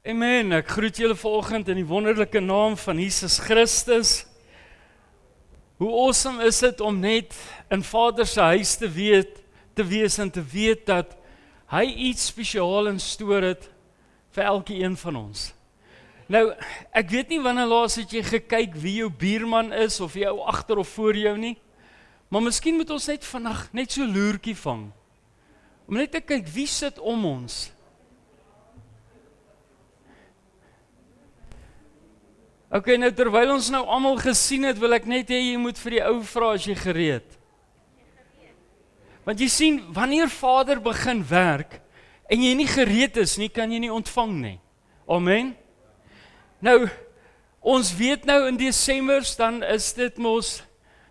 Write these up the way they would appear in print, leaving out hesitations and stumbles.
Amen, ek groet julle vanoggend in die wonderlike naam van Jesus Christus. Hoe awesome is dit om net in Vader se huis te wees en te weet dat hy iets spesiaal in stoor het vir elkeen van ons. Nou, ek weet nie wanneer laas het jy gekyk wie jou buurman is of jy ou agter of voor jou nie, maar miskien moet ons net vandag net so loertjie vang. Om net te kyk wie sit om ons. Okay, nou terwyl ons nou almal gesien het, wil ek net hê jy moet vir die ou vra as jy gereed. Want jy sien, wanneer Vader begin werk en jy nie gereed is nie, kan jy nie ontvang nie. Amen. Nou, ons weet nou in Desember dan is dit mos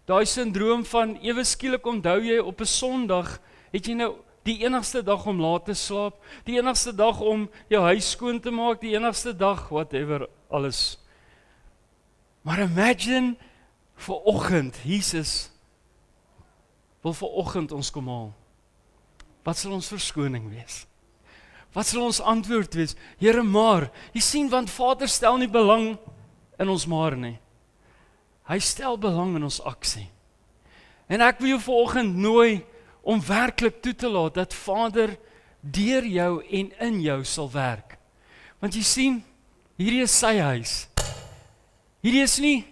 daai syndroom van ewe skielik onthou jy op 'n Sondag het jy nou die enigste dag om laat te slaap, die enigste dag om jou huis skoon te maak, die enigste dag whatever alles. Maar imagine vir oggend, Jesus wil vir oggend ons kom haal. Wat sal ons verskoning wees? Wat sal ons antwoord wees? Here, maar, jy sien, want Vader stel nie belang in ons maar nie. Hy stel belang in ons aksie. En ek wil jou vanoggend nooi om werklik toe te laat dat Vader deur jou en in jou sal werk. Want jy sien, hierdie is sy huis. Hierdie is nie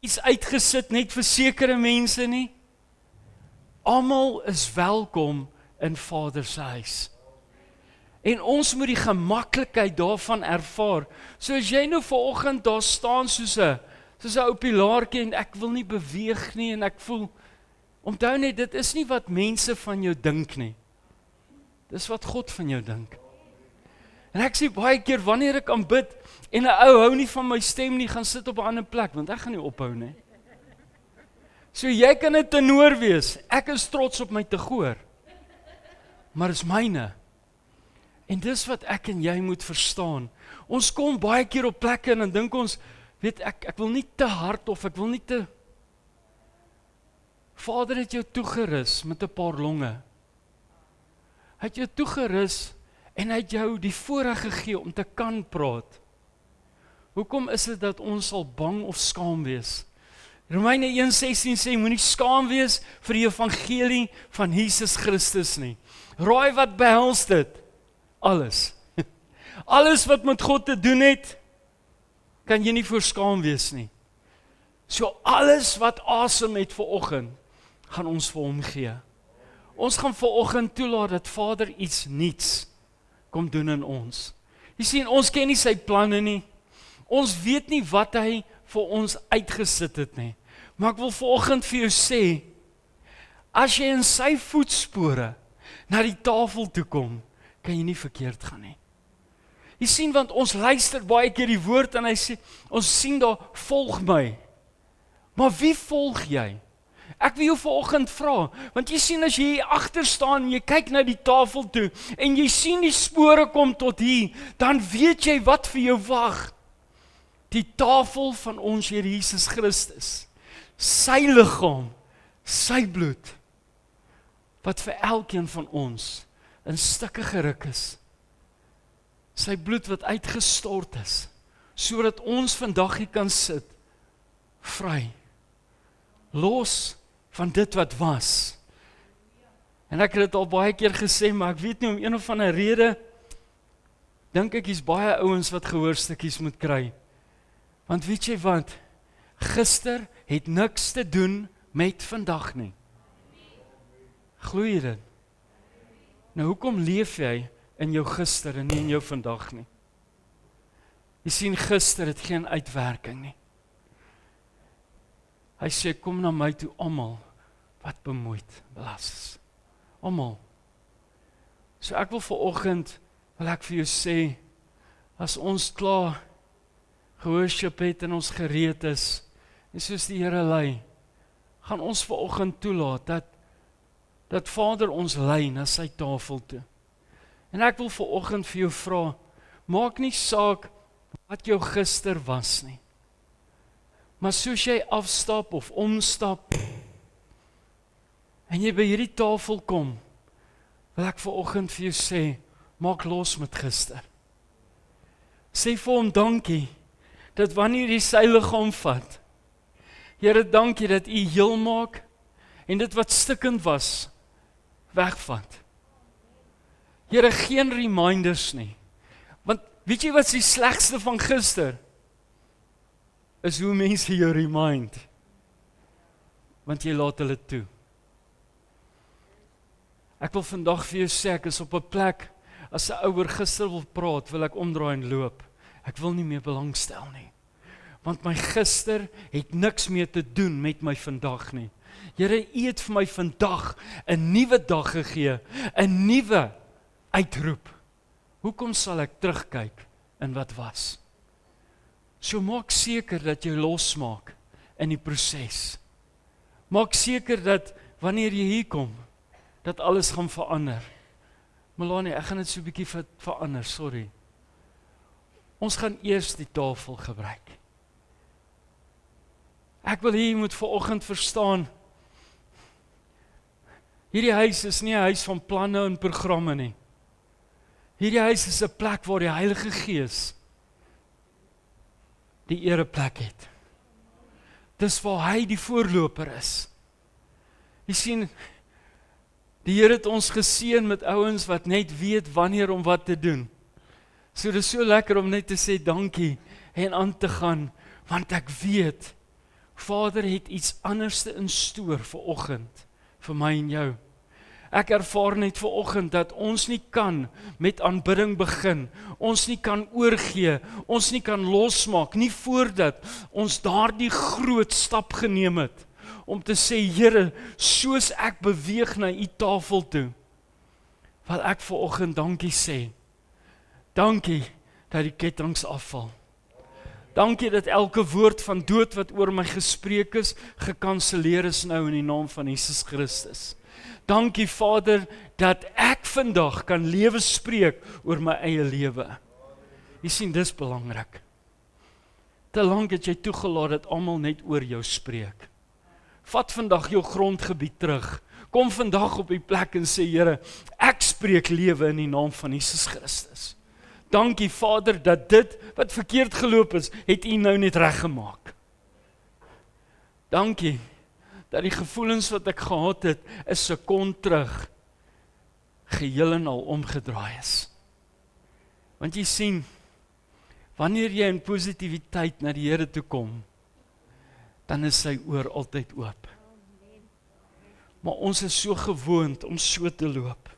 iets uitgesit net vir sekere mense nie. Almal is welkom in Vader se huis. En ons moet die gemaklikheid daarvan ervaar. So as jy nou vanoggend daar staan soos 'n ou pilaartjie en ek wil nie beweeg nie en ek voel, onthou net, dit is nie wat mense van jou dink nie. Dis wat God van jou dink. En ek sê baie keer wanneer ek aanbid en 'n ou hou nie van my stem nie, gaan sit op 'n ander plek want ek gaan nie ophou nie. So jy kan 'n tenor wees. Ek is trots op my tegoor. Maar is myne. En dis wat ek en jy moet verstaan. Ons kom baie keer op plekke en dan dink ons, weet ek wil nie te hard of ek wil nie te Vader het jou toegerus met 'n paar longe. Hy het jou toegerus en hy het jou die voorreg gegee om te kan praat. Hoekom is dit dat ons sal bang of skaam wees? Romeine 1:16 sê, moenie skaam wees vir die evangelie van Jesus Christus nie. Raai wat behels dit? Alles. Alles wat met God te doen het, kan jy nie voor skaam wees nie. So alles wat asem het vir oggend, gaan ons vir hom gee. Ons gaan vir oggend toelaat dat Vader iets nuuts kom doen in ons. Jy sien, ons ken nie sy planne nie. Ons weet nie wat hy vir ons uitgesit het nie. Maar ek wil vanoggend vir jou sê, as jy in sy voetspore na die tafel toe kom, kan jy nie verkeerd gaan nie. Jy sien, want ons luister baie keer die woord en hy sê, ons sien daar, volg my. Maar wie volg jy? Ek wil jou vanoggend vra, want jy sien as jy hier agter staan en jy kyk na die tafel toe en jy sien die spore kom tot hier, dan weet jy wat vir jou wag. Die tafel van ons Here Jesus Christus, sy liggaam, sy bloed, wat vir elkeen van ons in stukke geruk is. Sy bloed wat uitgestort is, sodat ons vandag hier kan sit, vry, los van dit wat was. En ek het dit al baie keer gesê, maar ek weet nie om een of ander rede, dink ek is baie ouens wat gehoorstukkies moet kry. Want weet jy wat, gister het niks te doen met vandag nie. Glo jy dit? Nou hoekom leef jy in jou gister en nie in jou vandag nie? Jy sien, gister het geen uitwerking nie. Hy sê, kom na my toe almal wat bemoeid, belas is. Almal. So ek wil vanoggend, wil ek vir jou sê, as ons klaar gehoorship het en ons gereed is, en soos die Here lei, gaan ons vanoggend toelaat, dat Vader ons lei na sy tafel toe. En ek wil vanoggend vir jou vra, maak nie saak wat jou gister was nie. Maar soos jy afstap of omstap, en jy by hierdie tafel kom, wil ek vanoggend vir jou sê, maak los met gister. Sê vir hom dankie, dat wanneer jy sy liggaam vat, Here, dankie dat U heel maak, en dit wat stikkend was, wegvat. Here, geen reminders nie. Want weet jy wat is die slegste van gister? Is hoe mense jou remind. Want jy laat hulle toe. Ek wil vandag vir jou sê, ek is op 'n plek, as 'n ouer gister wil praat, wil ek omdraai en loop. Ek wil nie meer belangstel nie. Want my gister het niks meer te doen met my vandag nie. Here, U het vir my vandag 'n nuwe dag gegee, 'n nuwe uitroep. Hoekom sal ek terugkyk in wat was? So maak seker dat jy losmaak in die proses. Maak seker dat wanneer jy hier kom, dat alles gaan verander. Melanie, ek gaan dit so 'n bietjie verander, sorry. Ons gaan eers die tafel gebruik. Ek wil hier moet vanoggend verstaan, hierdie huis is nie 'n huis van planne en programme nie. Hierdie huis is 'n plek waar die Heilige Gees die ereplek het. Dis waar hy die voorloper is. Jy sien, die Here het ons geseën met ouens wat net weet wanneer om wat te doen. So dis so lekker om net te sê dankie en aan te gaan, want ek weet, Vader het iets anderste in stoor vanoggend vir my en jou. Ek ervaar net vanoggend dat ons nie kan met aanbidding begin, ons nie kan oorgee, ons nie kan losmaak, nie voordat ons daardie groot stap geneem het, om te sê, Here, soos ek beweeg na U tafel toe, wil ek vanoggend dankie sê. Dankie dat die kettinge afval. Dankie dat elke woord van dood wat oor my gespreek is, gekanselleer is nou in die naam van Jesus Christus. Dankie Vader, dat ek vandag kan lewe spreek oor my eie lewe. Jy sien, dis belangrik. Te lank het jy toegelaat dat almal net oor jou spreek. Vat vandag jou grondgebied terug. Kom vandag op die plek en sê, Here, ek spreek lewe in die naam van Jesus Christus. Dankie Vader, dat dit wat verkeerd geloop is, het U nou net reggemaak. Dankie, dat die gevoelens wat ek gehad het, 'n sekond terug, geheel en al omgedraai is. Want jy sien, wanneer jy in positiwiteit na die Here toe kom, dan is sy oor altyd oop. Maar ons is so gewoond om so te loop.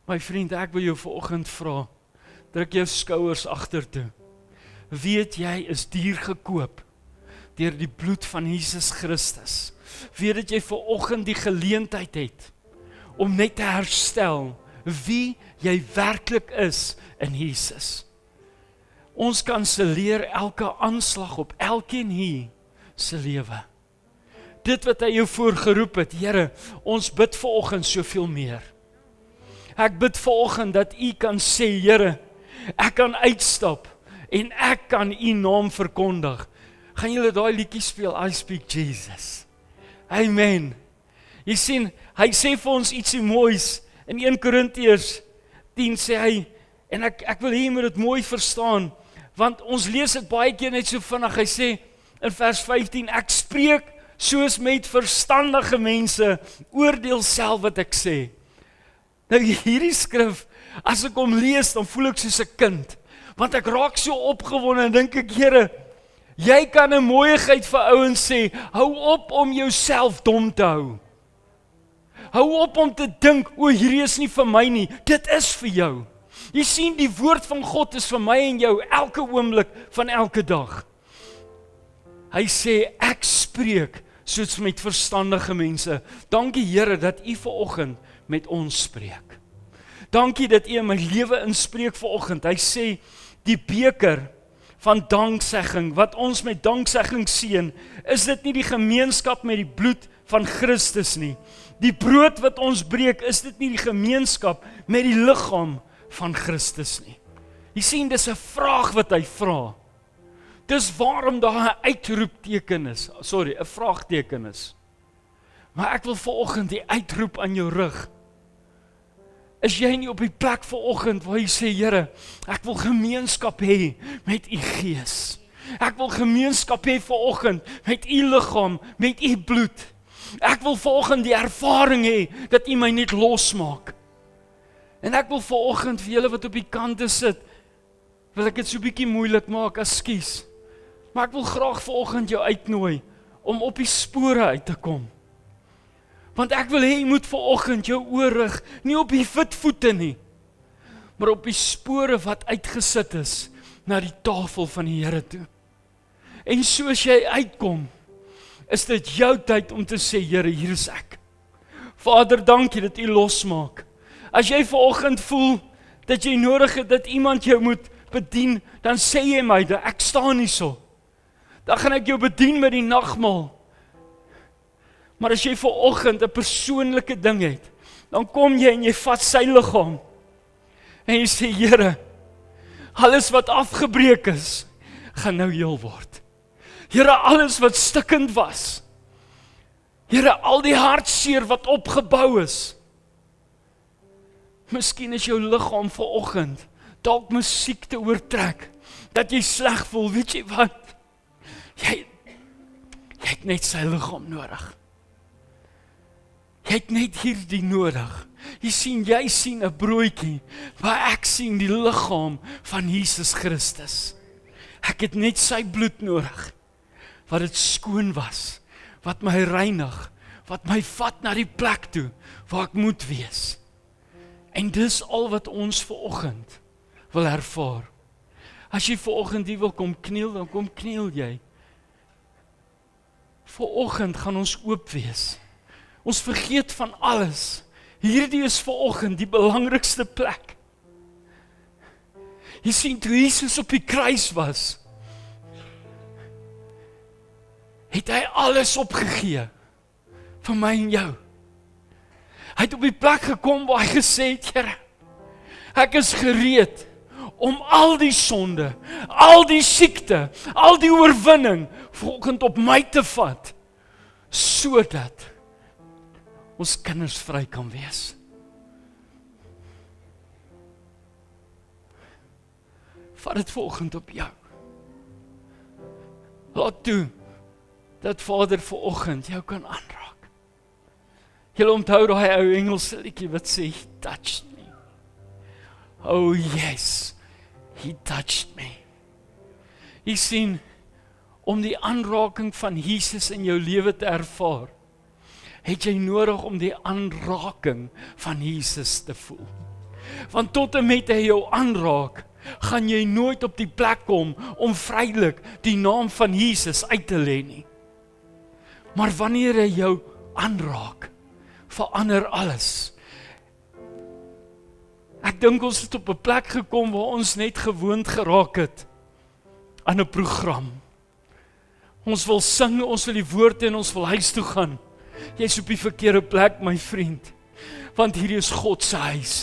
My vriend, ek wil jou vanoggend vra, druk jou skouers agtertoe. Weet jy is duur gekoop deur die bloed van Jesus Christus. Weet dat jy vanoggend die geleentheid het om net te herstel wie jy werklik is in Jesus. Ons kanselleer elke aanslag op elkeen hier se lewe. Dit wat hy jou voorgeroep het, Here, ons bid vanoggend soveel meer. Ek bid vanoggend dat U kan sê, Here, ek kan uitstap en ek kan U naam verkondig. Gaan julle daai liedjie speel, I Speak Jesus. Amen. Jy sien, hy sê vir ons ietsie moois. In 1 Korintiërs 10 sê hy, en ek wil hier moet dit mooi verstaan, want ons lees dit baie keer net so vinnig. Hy sê in vers 15, ek spreek soos met verstandige mense, oordeel self wat ek sê. Nou hierdie skrif, as ek hom lees, dan voel ek soos 'n kind, want ek raak so opgewonde en dink ek, Here, jy kan 'n mooiigheid vir ouens sê, hou op om jouself dom te hou. Hou op om te dink, o, hierdie is nie vir my nie, dit is vir jou. Jy sien, die woord van God is vir my en jou, elke oomblik van elke dag. Hy sê, ek spreek soos met verstandige mense. Dankie Here dat U vanoggend met ons spreek. Dankie dat U in my lewe inspreek vanoggend. Hy sê, die beker van danksegging, wat ons met danksegging seën, is dit nie die gemeenskap met die bloed van Christus nie. Die brood wat ons breek, is dit nie die gemeenskap met die liggaam van Christus nie. Jy sien, dis 'n vraag wat hy vra. Dis waarom daar 'n uitroepteken is, 'n vraagteken is. Maar ek wil vanoggend die uitroep aan jou rig, Is jy nie op die plek vanoggend waar jy sê, Here, ek wil gemeenskap hê met u gees. Ek wil gemeenskap hê vanoggend met u liggaam, met u bloed. Ek wil vanoggend die ervaring hê dat u my net losmaak. En ek wil vanoggend vir julle wat op die kante sit, wil ek dit so bietjie moeilik maak, ekskuus. Maar ek wil graag vanoggend jou uitnooi om op die spore uit te kom. Want ek wil hê jy moet vanoggend jou oor rig, nie op die witvoete nie, maar op die spore wat uitgesit is na die tafel van die Here toe. En soos jy uitkom, is dit jou tyd om te sê, Here, hier is ek. Vader, dankie dat u losmaak. As jy vanoggend voel dat jy nodig het dat iemand jou moet bedien, dan sê jy my, ek staan nie so. Dan gaan ek jou bedien met die nagmaal. Maar as jy vanoggend 'n persoonlike ding het, dan kom jy en jy vat sy liggaam. En jy sê, Here, alles wat afgebreek is, gaan nou heel word. Here, alles wat stikkend was. Here, al die hartseer wat opgebou is. Miskien is jou liggaam vanoggend dalk musiek te oortrek, dat jy sleg voel, weet jy wat? Jy het net sy liggaam nodig. Jy het net hierdie nodig. Jy sien 'n broodjie, maar ek sien die liggaam van Jesus Christus. Ek het net sy bloed nodig, wat dit skoon was, wat my reinig, wat my vat na die plek toe, waar ek moet wees. En dis al wat ons vanoggend wil ervaar. As jy vanoggend hier wil kom kniel, dan kom kniel jy. Vanoggend gaan ons oop wees. Ons vergeet van alles. Hierdie is vanoggend die belangrikste plek. Jy sien, toe Jesus op die kruis was, het hy alles opgegee vir my en jou. Hy het op die plek gekom waar hy gesê het, Here, ek is gereed om al die sonde, al die siekte, al die oorwinning vanoggend op my te vat, sodat ons kinders vry kan wees. Vat dit vanoggend op jou. Laat toe dat Vader vanoggend jou kan aanraak. Jy onthou daai ou Engelse liedjie wat sê, He touched me. Oh yes, He touched me. Jy sien, om die aanraking van Jesus in jou lewe te ervaar, het jy nodig om die aanraking van Jesus te voel. Want tot en met hy jou aanraak, gaan jy nooit op die plek kom om vrylik die naam van Jesus uit te lê nie. Maar wanneer hy jou aanraak, verander alles. Ek dink ons het op 'n plek gekom waar ons net gewoond geraak het aan 'n program. Ons wil sing, ons wil die woorde en ons wil huis toe gaan. Jy's op die verkeerde plek, my vriend. Want hierdie is God se huis.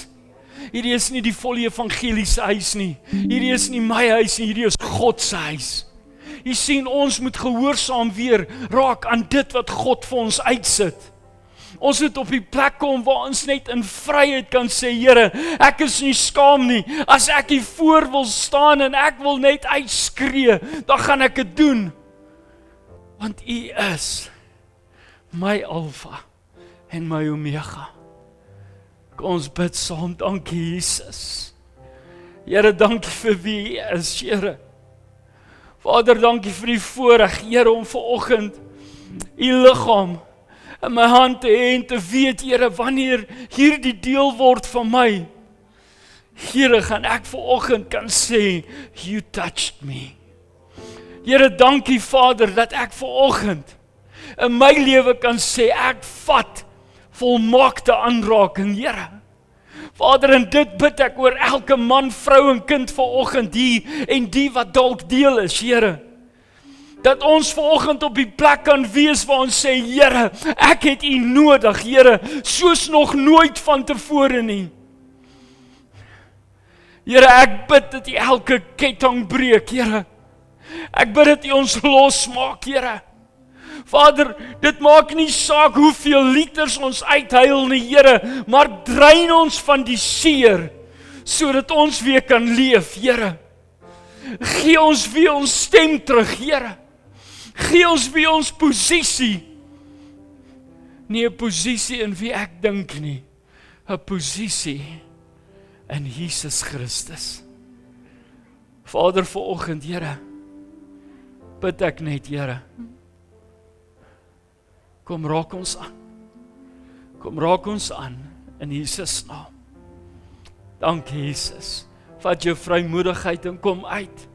Hierdie is nie die volle evangelie se huis nie. Hierdie is nie my huis nie, hierdie is God se huis. Jy sien, ons moet gehoorsaam weer raak aan dit wat God vir ons uitsit. Ons moet op die plek kom waar ons net in vryheid kan sê, Here, ek is nie skaam nie. As ek hier voor wil staan en ek wil net uitskree, dan gaan ek dit doen. Want U is my Alfa en my Omega. Kom ons bid saam, dankie Jesus. Here, dankie vir wie U is, Here. Vader, dankie vir die voorreg, Here, om vanoggend U liggaam in my hand te hê en te weet, Here, wanneer hierdie deel word van my, Here, gaan ek vanoggend kan sê, You touched me. Here, dankie Vader, dat ek vanoggend in my lewe kan sê, ek vat volmaakte aanraking, Here. Vader, en dit bid ek oor elke man, vrou en kind vanoggend hier, en die wat dalk deel is, Here. Dat ons vanoggend op die plek kan wees waar ons sê, Here, ek het U nodig, Here, soos nog nooit van tevore nie. Here, ek bid dat U elke ketting breek, Here. Ek bid dat U ons losmaak, Here. Vader, dit maak nie saak hoeveel liters ons uithuil nie, Here, maar drein ons van die seer, sodat ons weer kan leef, Here. Gee ons weer ons stem terug, Here. Gee ons weer ons posisie. Nie 'n posisie in wie ek dink nie, 'n posisie in Jesus Christus. Vader, vanoggend, Here, bid ek net, Here, kom raak ons aan. Kom raak ons aan in Jesus naam. Dankie, Jesus. Vat jou vrymoedigheid en kom uit.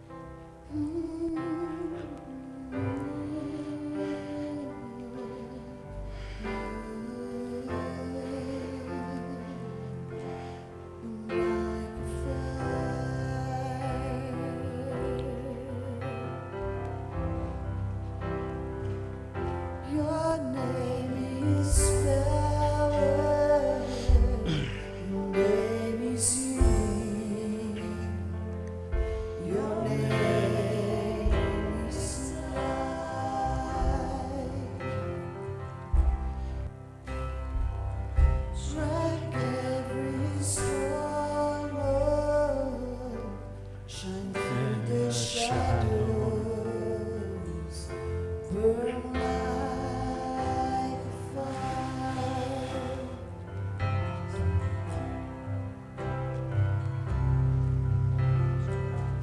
Your name is power. Your name is healing. Your name is life. Strike every stronghold. Shine through the shadows. Burn like fire.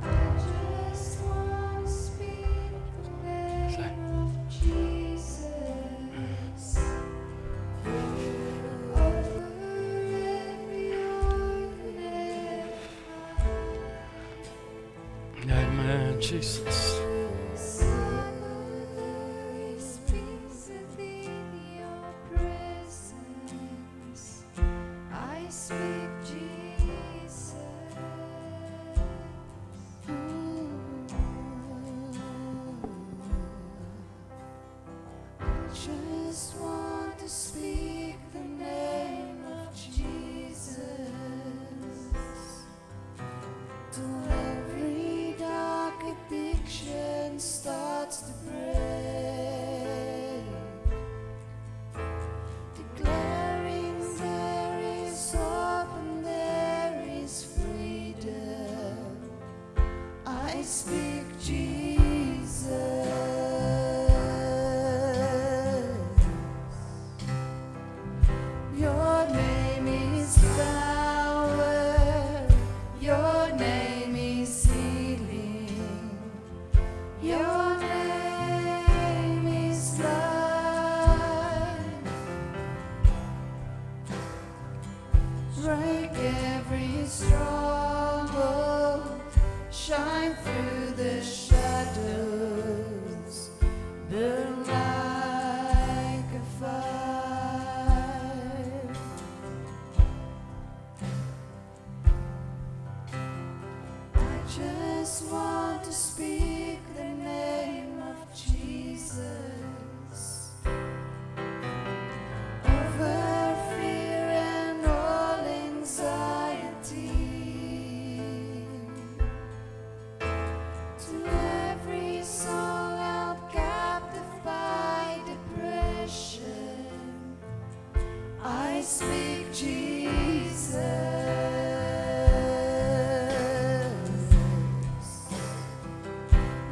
I just want to speak the name of Jesus over every ordinary Amen, Jesus. speaks within your presence. I speak Jesus. Just want to speak the name of Jesus. Till every dark addiction starts to break, declaring there is hope and there is freedom. I speak Jesus. Your name is power. Your name is healing. Your name is life. Break every stronghold. Shine through the shadows. Burn like a fire. I just want to speak the name of Jesus over fear and all anxiety. To every soul held captive by depression, I speak Jesus.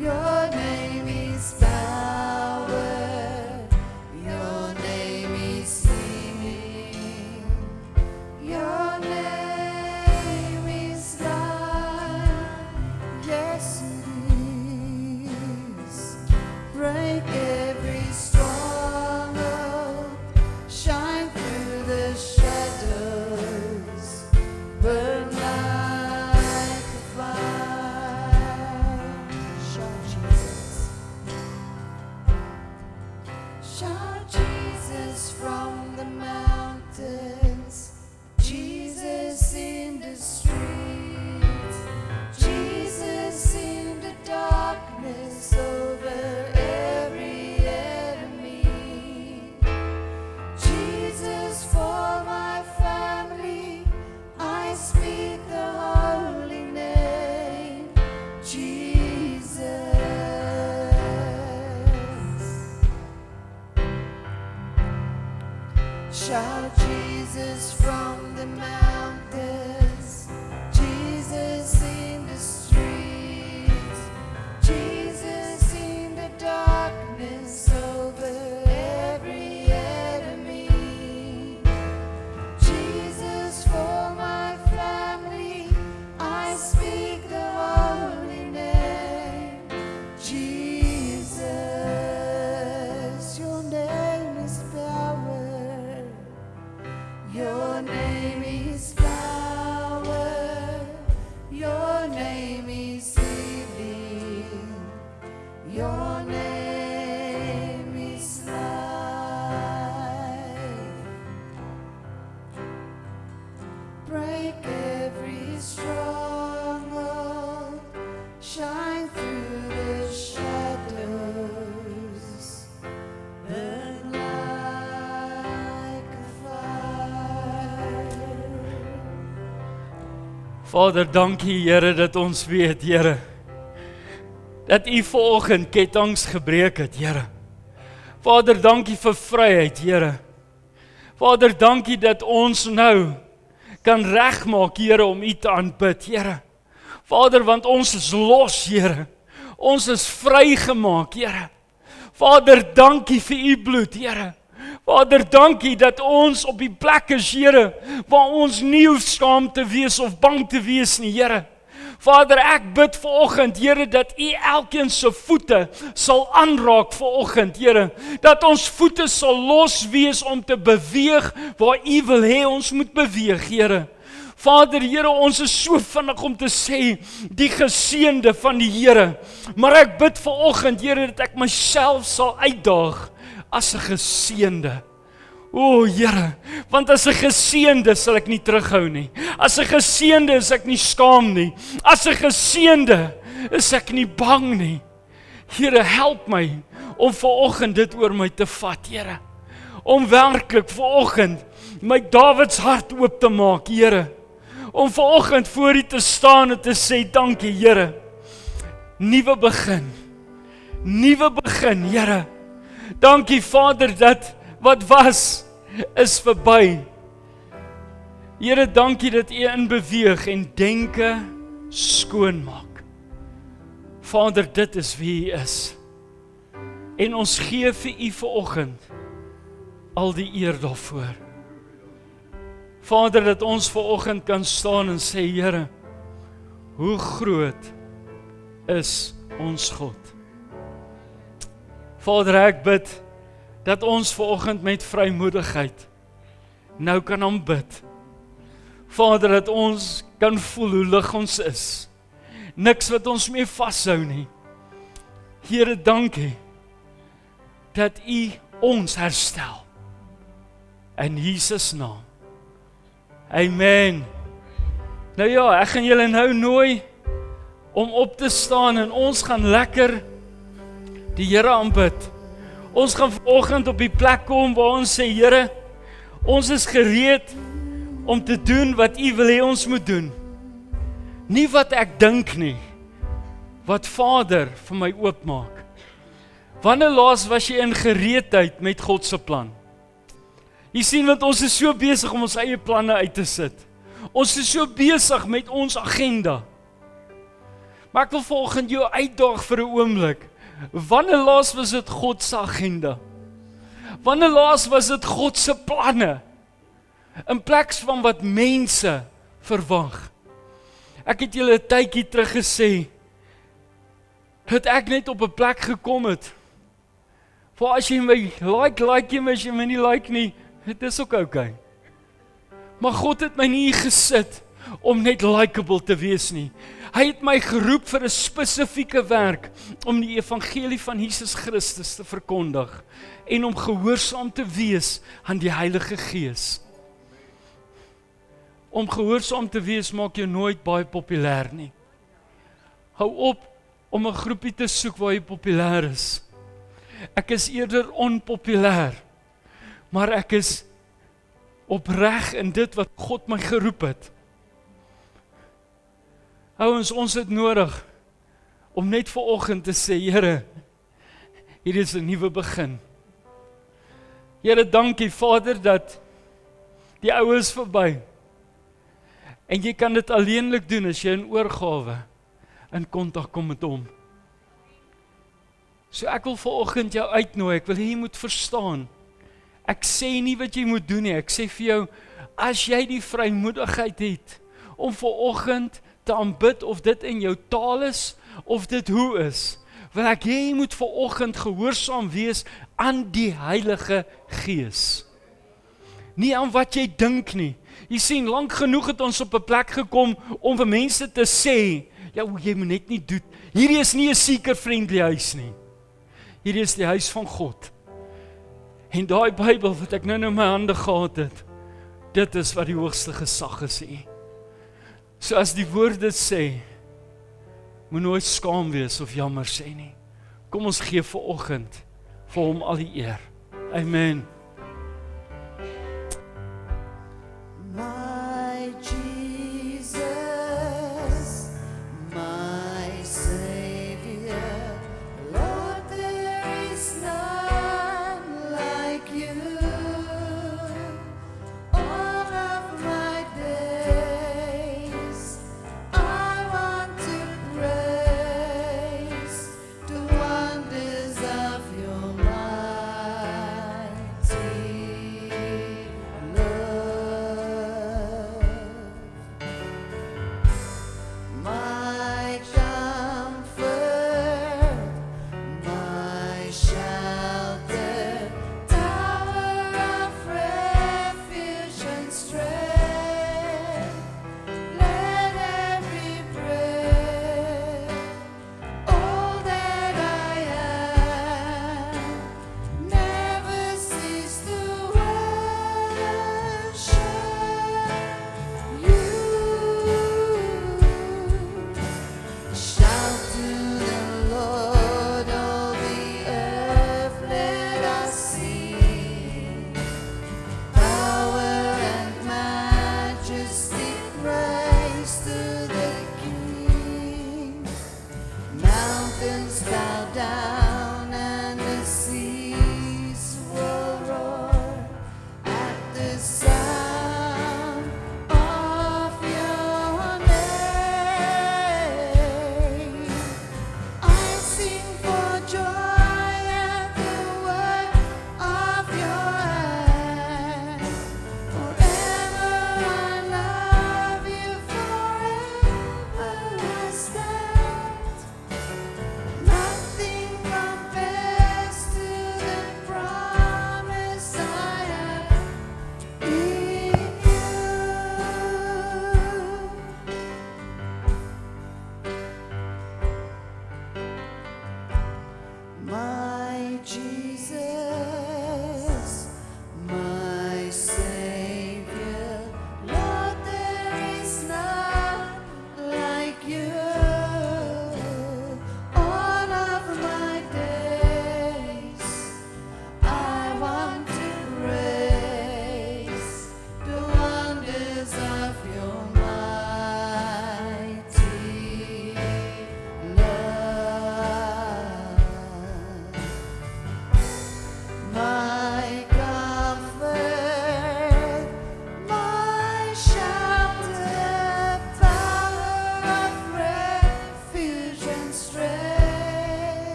Your name is power. Your name is healing. Your name is life. Yes, it is. Break every stronghold. Shine through the shadows. Shout Jesus from the mountains, Jesus in the streets, Jesus in the darkness over every enemy. Jesus for my family, I speak the holy name. Jesus, your name is power. Your name is power. Your name is healing. Your name is life. Break every stronghold. Shine through the shadows. Burn like a fire. Vader, dankie Here dat ons weet, Here, dat U vanoggend ketTINGs gebreek het, Here. Vader, dankie vir vryheid, Here. Vader, dankie dat ons nou kan regmaak, Here, om U te aanbid, Here. Vader, want ons is los, Here. Ons is vrygemaak, Here. Vader, dankie vir U bloed, Here. Vader, dankie dat ons op die plek is, Here, waar ons nie hoef skaam te wees of bang te wees nie, Here. Vader, ek bid vanoggend, Here, dat U elkeen se voete sal aanraak vanoggend, Here. Dat ons voete sal los wees om te beweeg waar U wil hê ons moet beweeg, Here. Vader, Here, ons is so vinnig om te sê, die geseënde van die Here. Maar ek bid vanoggend, Here, dat ek myself sal uitdaag as 'n geseënde. O, Here, want as 'n geseënde sal ek nie terughou nie. As 'n geseënde is ek nie skaam nie. As 'n geseënde is ek nie bang nie. Here, help my om vanoggend dit oor my te vat, Here. Om werklik vanoggend my Dawids hart oop te maak, Here. Om vanoggend voor U te staan en te sê, dankie, Here. Nuwe begin. Nuwe begin, Here. Dankie, Vader, dat wat was, is verby. Here, dankie dat U inbeweeg en denke skoonmaak. Vader, dit is wie U is. En ons gee vir U vanoggend al die eer daarvoor. Vader, dat ons vanoggend kan staan en sê, Here, hoe groot is ons God. Vader, ek bid dat ons vanoggend met vrymoedigheid nou kan aanbid. Vader, dat ons kan voel hoe lig ons is. Niks wat ons mee vashou nie. Here, dankie dat U ons herstel. In Jesus naam. Amen. Nou ja, ek gaan julle nou nooi om op te staan en ons gaan lekker die Here aanbid. Ons gaan vanoggend op die plek kom waar ons sê, Here, ons is gereed om te doen wat U wil hê ons moet doen. Nie wat ek dink nie, wat Vader vir my oopmaak. Wanneer laas was jy in gereedheid met God se plan? Jy sien, want ons is so besig om ons eie planne uit te sit. Ons is so besig met ons agenda. Maar ek wil vanoggend jou uitdaag vir 'n oomblik. Wanneer laas was dit God se agenda? Wanneer laas was dit God se planne? In plaas van wat mense verwag. Ek het julle 'n tydjie terug gesê, dat ek net op 'n plek gekom het, waar as jy my like jy my, as jy my nie like nie, dit is ook okay. Maar God het my nie gesit om net likeable te wees nie. Hy het my geroep vir 'n spesifieke werk, om die evangelie van Jesus Christus te verkondig, en om gehoorsaam te wees aan die Heilige Gees. Om gehoorsaam te wees maak jou nooit baie populêr nie. Hou op om 'n groepie te soek waar jy populêr is. Ek is eerder onpopulêr, maar ek is opreg in dit wat God my geroep het. Ouens, ons het nodig om net vanoggend te sê, Here, hier is 'n nuwe begin. Here, dankie Vader dat Die ou is verby. En jy kan dit alleenlik doen as jy in oorgawe in kontak kom met hom. So ek wil vanoggend jou uitnooi, ek wil hê jy moet verstaan. Ek sê nie wat jy moet doen nie, ek sê vir jou, as jy die vrymoedigheid het, om vanoggend te aanbid, of dit in jou taal is, of dit hoe is, wil ek hê jy moet vanoggend gehoorsaam wees aan die Heilige Gees. Nie aan wat jy dink nie. Jy sien, lank genoeg het ons op 'n plek gekom om vir mense te sê, ja, jy moet net nie doen. Hierdie is nie 'n seeker-friendly huis nie. Hierdie is die huis van God. En daai Bybel wat ek nou in my hande gehad het, dit is wat die hoogste gesag gesê. So as die woord dit sê, moet nooit skaam wees of jammer sê nie. Kom ons gee vanoggend vir hom al die eer. Amen. My Jesus, my Savior, Lord, there is none like you. All of my days, I want to praise the wonders of your might.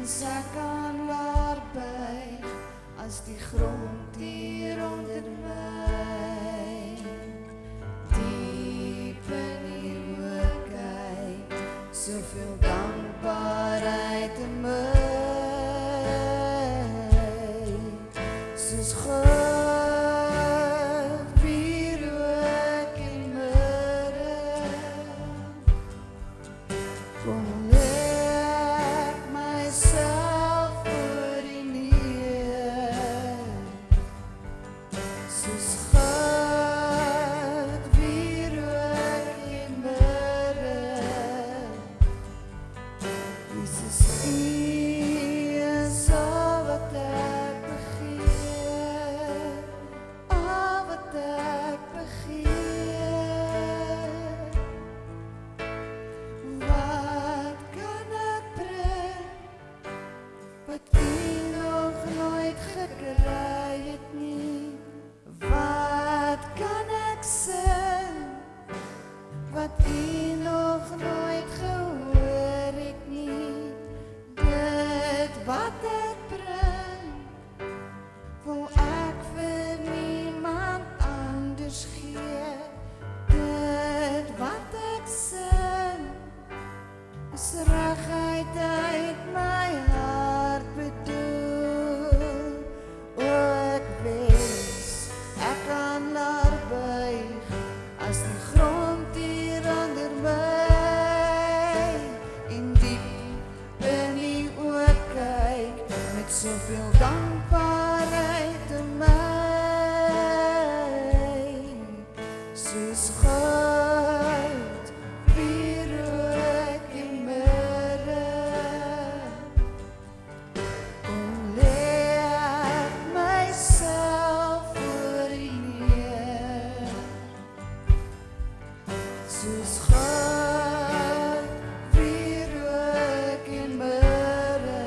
Ek kan laat buig as die grond hier onder my. Diep in die oë kyk, soveel dankbaarheid in my. Soos God wie rook en midde. Kom ek myself voor die neer. Soos God wie rook en midde. Jesus, U is al wat ek begeer, al wat ek begeer. Wat kan ek bring, wat U nog nooit gekry het nie? Wat kan ek sing, wat U nog nooit gehoor het nie? Dit wat ek bring, wil ek vir niemand anders gee. Dit wat ek sing, is reguit uit my hart bedoel. O, ek wens, ek kan laat buig, as die grond hier onder my. En diep in die oë kyk, met soveel dankbaarheid in my. Soos God, wie rook en midde. Kom lê ek myself voor U neer. Soos God, wie rook en midde.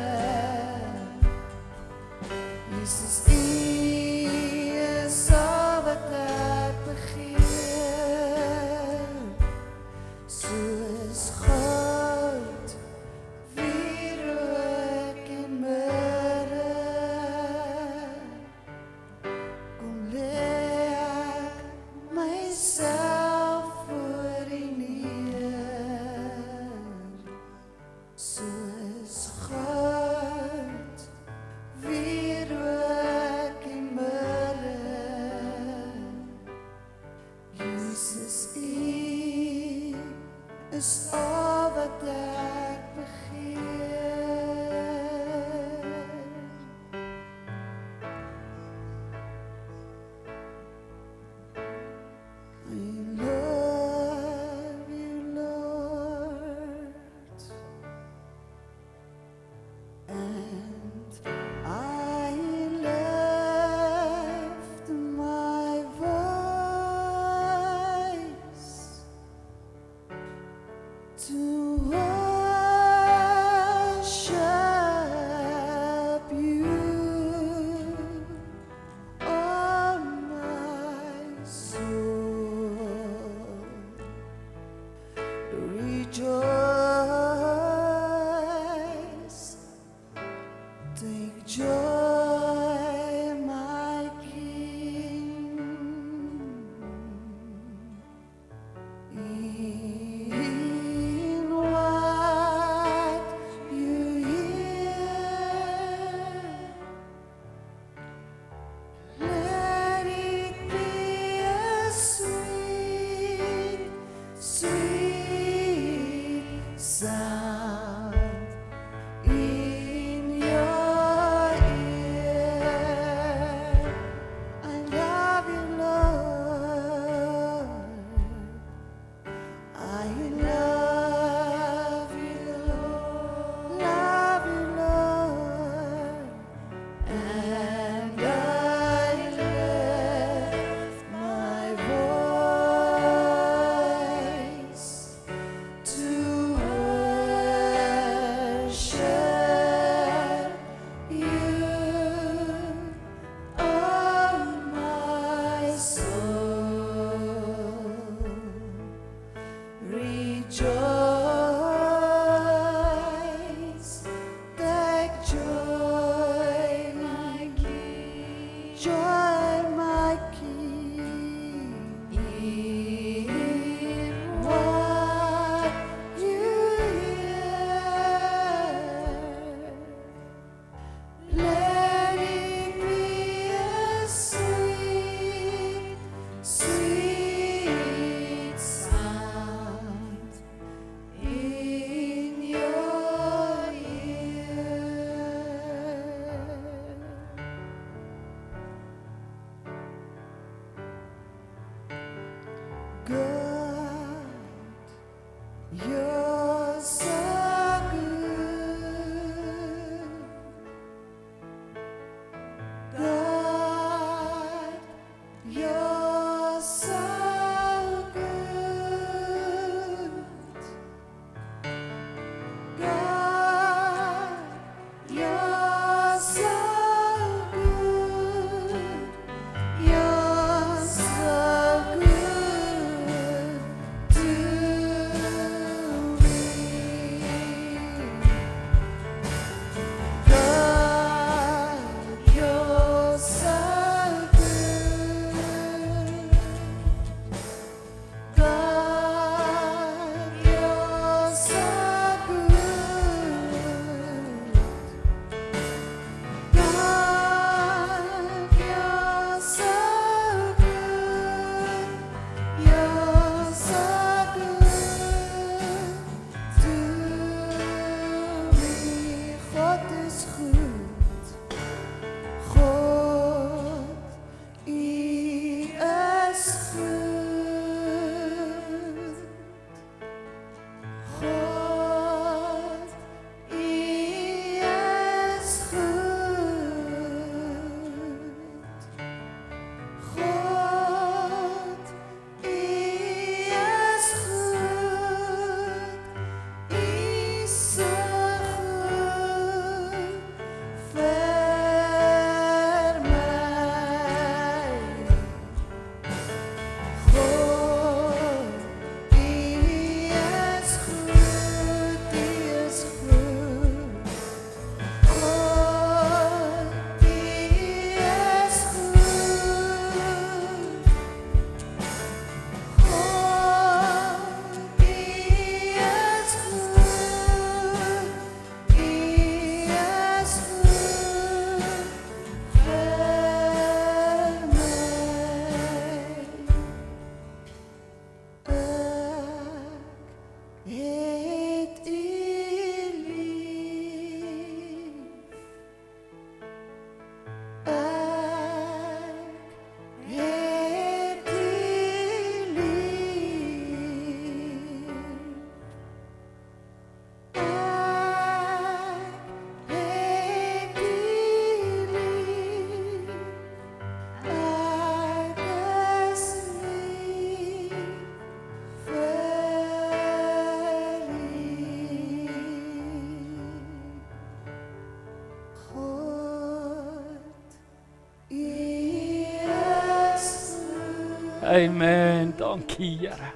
Amen. Dankie, Here.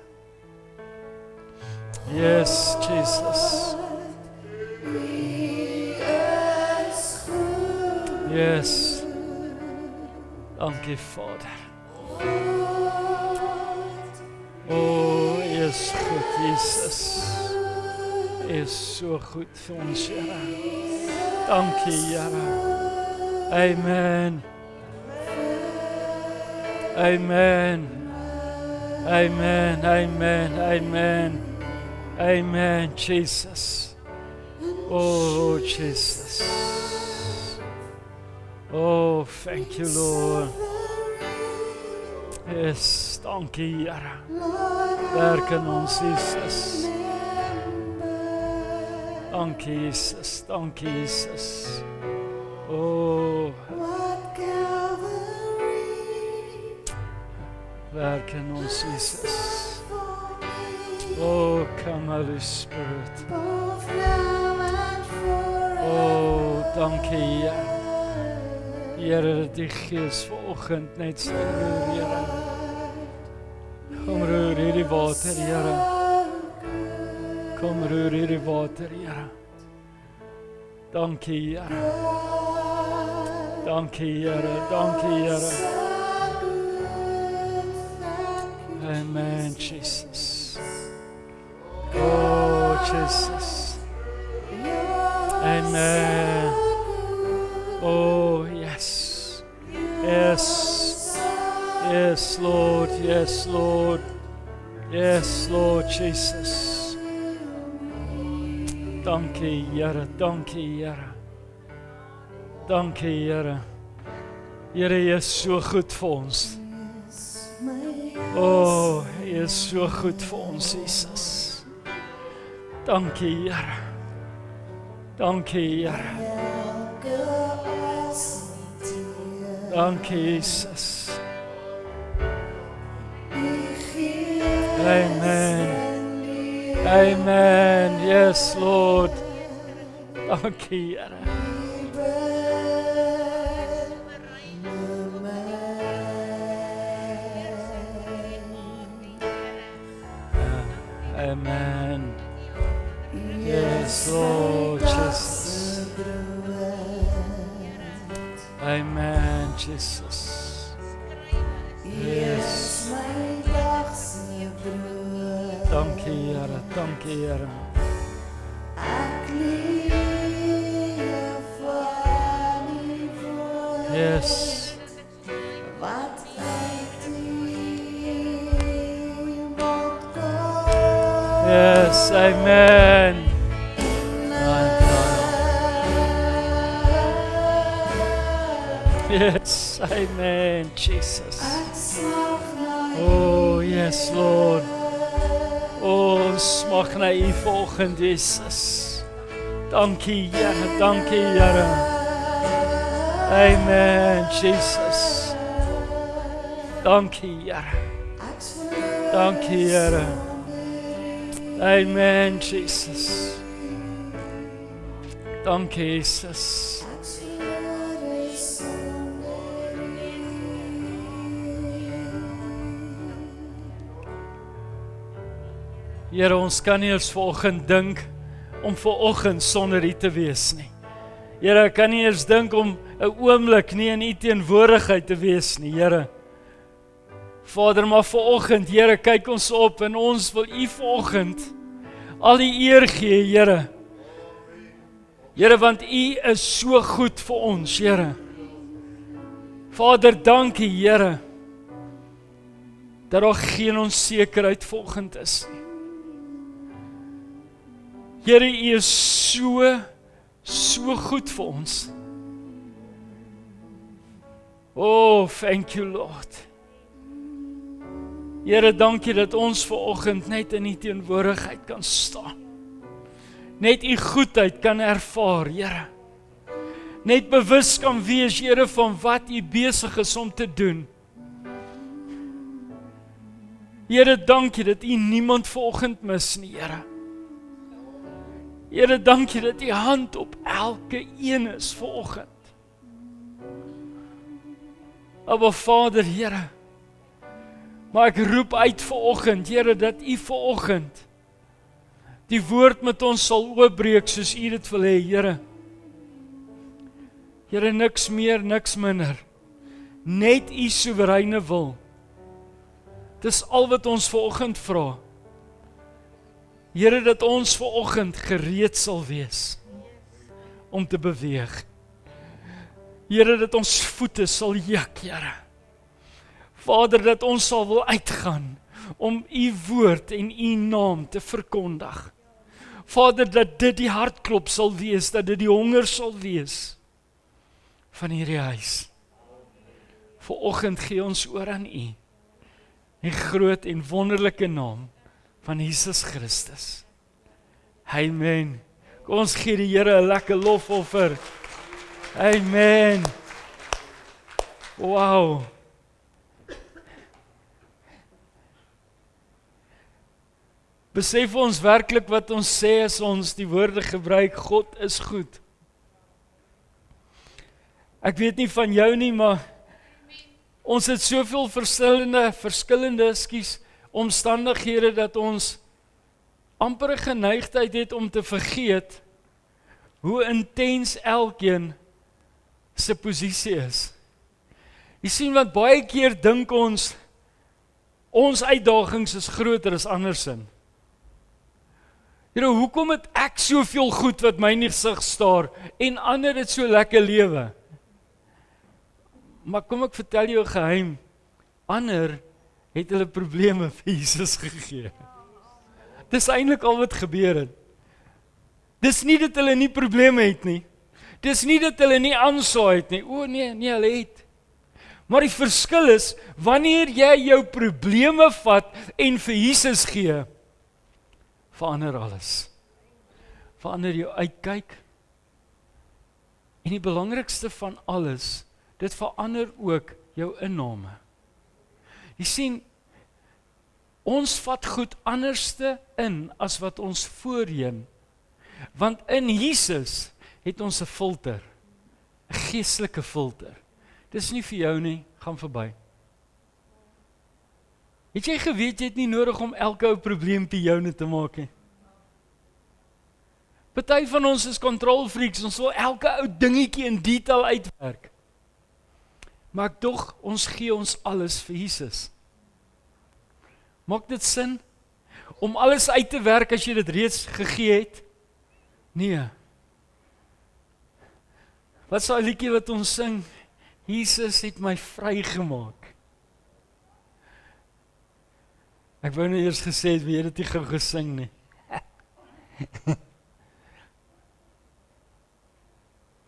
Yes, Jesus. Yes. Dankie, Vader. Oh, U is goed, Jesus. U is so goed vir ons, Here. Dankie, Here. Amen. Amen. Amen. Amen. Amen. Amen, Jesus. Oh, Jesus. Oh, thank you, Lord. Yes, dankie, Here. Werk in ons, Jesus. Dankie, Jesus. Dankie, Jesus. Oh, werk in ons, Jesus. Oh, come, Holy Spirit. Oh, dankie, Here. Here, dat die Gees vanoggend net sal roer, Here. Kom roer hierdie water, Here. Kom roer hierdie water, Here. Dankie, Here. Dankie, Here. Dankie, Here. Amen, Jesus. Oh, Jesus. Amen. Oh, yes. Yes. Yes, Lord. Yes, Lord. Yes, Lord Jesus. Dankie, Here. Dankie, Here. Dankie, Here. Here, U is so goed vir ons. Oh, U is so goed vir ons, Jesus. Dankie, Here. Dankie, Here. Dankie, Jesus. Amen. Amen. Yes, Lord. Dankie, Here. Amen. Yes, Lord Jesus. Amen, Jesus. Yes. Dankie, Here. Dankie, Here. Yes. Yes, amen. Yes, amen, Jesus. Oh, yes, Lord. Oh, smag na U vanoggend, Jesus. Dankie, Here. Dankie, Here. Amen, Jesus. Dankie, Here. Dankie, Here. Amen, Jesus. Dankie, Jesus. Here, ons kan nie eens vanoggend dink om vanoggend sonder U te wees nie. Here, ek kan nie eens dink om 'n oomblik nie in U teenwoordigheid te wees nie, Here. Vader, maar vanoggend, Here, kyk ons op en ons wil U vanoggend al die eer gee, Here. Here, want U is so goed vir ons, Here. Vader, dankie, Here, dat daar geen onsekerheid vanoggend is nie. Here, U is so goed vir ons. Oh, thank you, Lord. Here, dankie dat ons vanoggend net in U teenwoordigheid kan staan. Net U goedheid kan ervaar, Here. Net bewus kan wees, Here, van wat U besig is om te doen. Here, dankie dat U niemand vanoggend mis nie, Here. Here, dankie dat U hand op elke een is vanoggend. Maar Vader, Here, Maar ek roep uit vanoggend, Here, dat U vanoggend die woord met ons sal oopbreek soos U dit wil hê, Here. Here, niks meer, niks minder. Net U soewereine wil. Dis al wat ons vanoggend vra. Here, dat ons vanoggend gereed sal wees om te beweeg. Here, dat ons voete sal juk, Here. Vader, dat ons sal wil uitgaan om U woord en U naam te verkondig. Vader, dat dit die hartklop sal wees, dat dit die honger sal wees van hierdie huis. Vanoggend gee ons oor aan U, in groot en wonderlike naam van Jesus Christus. Amen. Kom ons gee die Here 'n lekker lofoffer. Amen. Wow. Besef ons werklik wat ons sê as ons die woorde gebruik, God is goed. Ek weet nie van jou nie, maar ons het soveel verskillende omstandighede dat ons amper 'n geneigtheid het om te vergeet hoe intens elkeen se posisie is. Jy sien, want baie keer dink ons uitdagings is groter as andersin. Here, hoekom het ek soveel goed wat my in die gesig staar en ander het so lekker lewe? Maar kom ek vertel jou 'n geheim. Ander het hulle probleme vir Jesus gegee. Dis eintlik al wat gebeur het. Dis nie dat hulle nie probleme het nie. Dis nie dat hulle nie aansaai het nie. O nee, hulle het. Maar die verskil is, wanneer jy jou probleme vat en vir Jesus gee, verander alles. Verander jou uitkyk. En die belangrikste van alles, dit verander ook jou inname. Jy sien, ons vat goed anderste in as wat ons voorheen. Want in Jesus het ons 'n filter, 'n geestelike filter. Dis nie vir jou nie, gaan verby. Het jy geweet jy het nie nodig om elke ou probleempie joune te maak nie? Party van ons is control freaks, ons wil elke ou dingetjie in detail uitwerk. Maar tog, ons gee ons alles vir Jesus. Maak dit sin? Om alles uit te werk as jy dit reeds gegee het? Nee. Wat is daai liedjie wat ons sing? Jesus het my vrygemaak. Ek wou nou eers gesê het, wie het dit nie gou gesing nie.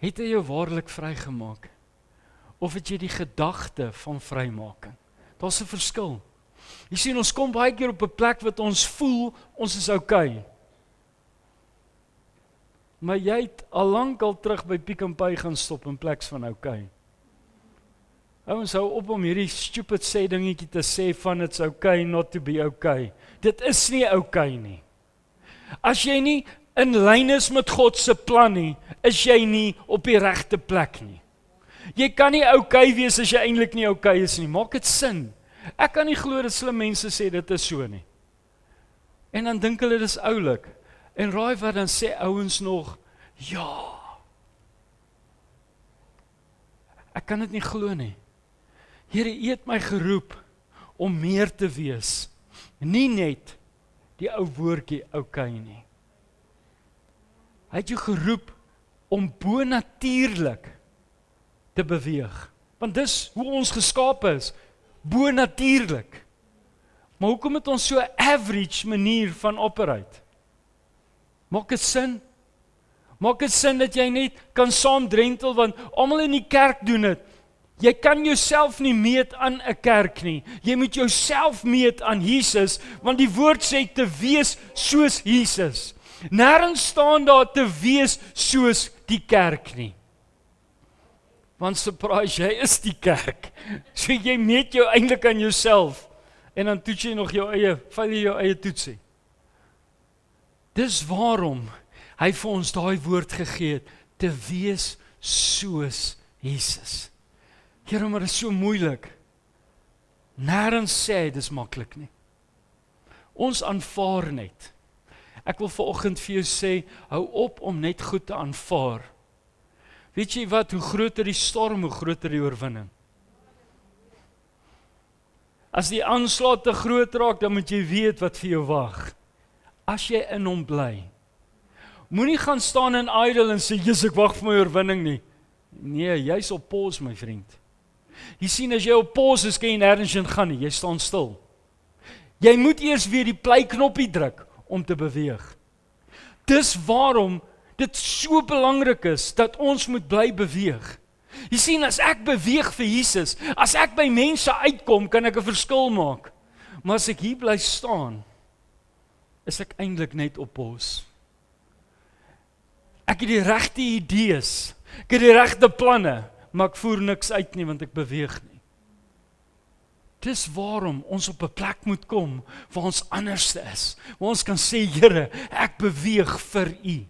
Het hy jou waarlik vrygemaak? Of het jy die gedagte van vrymaking? Daar's 'n verskil. Jy sien, ons kom baie keer op 'n plek wat ons voel, ons is okay. Maar jy het al lank al terug by Pick n Pay gaan stop in plek van okay. Ouens hou op om hierdie stupid sê dingetjie te sê van it's okay not to be okay. Dit is nie okay nie. As jy nie in lyn is met God se plan nie, is jy nie op die regte plek nie. Jy kan nie okay wees as jy eintlik nie okay is nie. Maak dit sin. Ek kan nie glo dat slim mense sê dit is so nie. En dan dink hulle dis oulik. En raai wat dan sê ouens nog, ja. Ek kan dit nie glo nie. Here, U het my geroep om meer te wees. Nie net die ou woordjie okay nie. Hy het jou geroep om bonatuurlik te beweeg. Want dis hoe ons geskape is, bonatuurlik. Maar hoekom het ons so 'n average manier van operate? Maak dit sin? Maak dit sin dat jy net kan saam drentel, want almal in die kerk doen dit. Jy kan jouself nie meet aan 'n kerk nie. Jy moet jouself meet aan Jesus, want die woord sê te wees soos Jesus. Nêrens staan daar te wees soos die kerk nie. Want surprise, jy is die kerk. So jy meet jou eintlik aan jouself en dan toets jy nog jou eie toetsie. Dis waarom hy vir ons daai woord gegee het, te wees soos Jesus. Here, maar dit is so moeilik. Nêrens sê dis maklik nie. Ons aanvaar net. Ek wil vanoggend vir jou sê, hou op om net goed te aanvaar. Weet jy wat, hoe groter die storm, hoe groter die oorwinning. As die aanslag te groot raak, dan moet jy weet wat vir jou wag. As jy in hom bly. Moenie gaan staan in idle en sê, Jesus, ek wag vir my oorwinning nie. Nee, jy's op pause, my vriend. Jy sien, as jy op pause is, kan jy nêrens heen gaan nie, jy staan stil. Jy moet eers weer die play-knoppie druk om te beweeg. Dis waarom dit so belangrik is, dat ons moet bly beweeg. Jy sien, as ek beweeg vir Jesus, as ek by mense uitkom, kan ek 'n verskil maak. Maar as ek hier bly staan, is ek eintlik net op pause. Ek het die regte idees, ek het die regte planne, maar ek voer niks uit nie, want ek beweeg nie. Dis waarom ons op 'n plek moet kom, waar ons anderste is, waar ons kan sê, Here, ek beweeg vir U.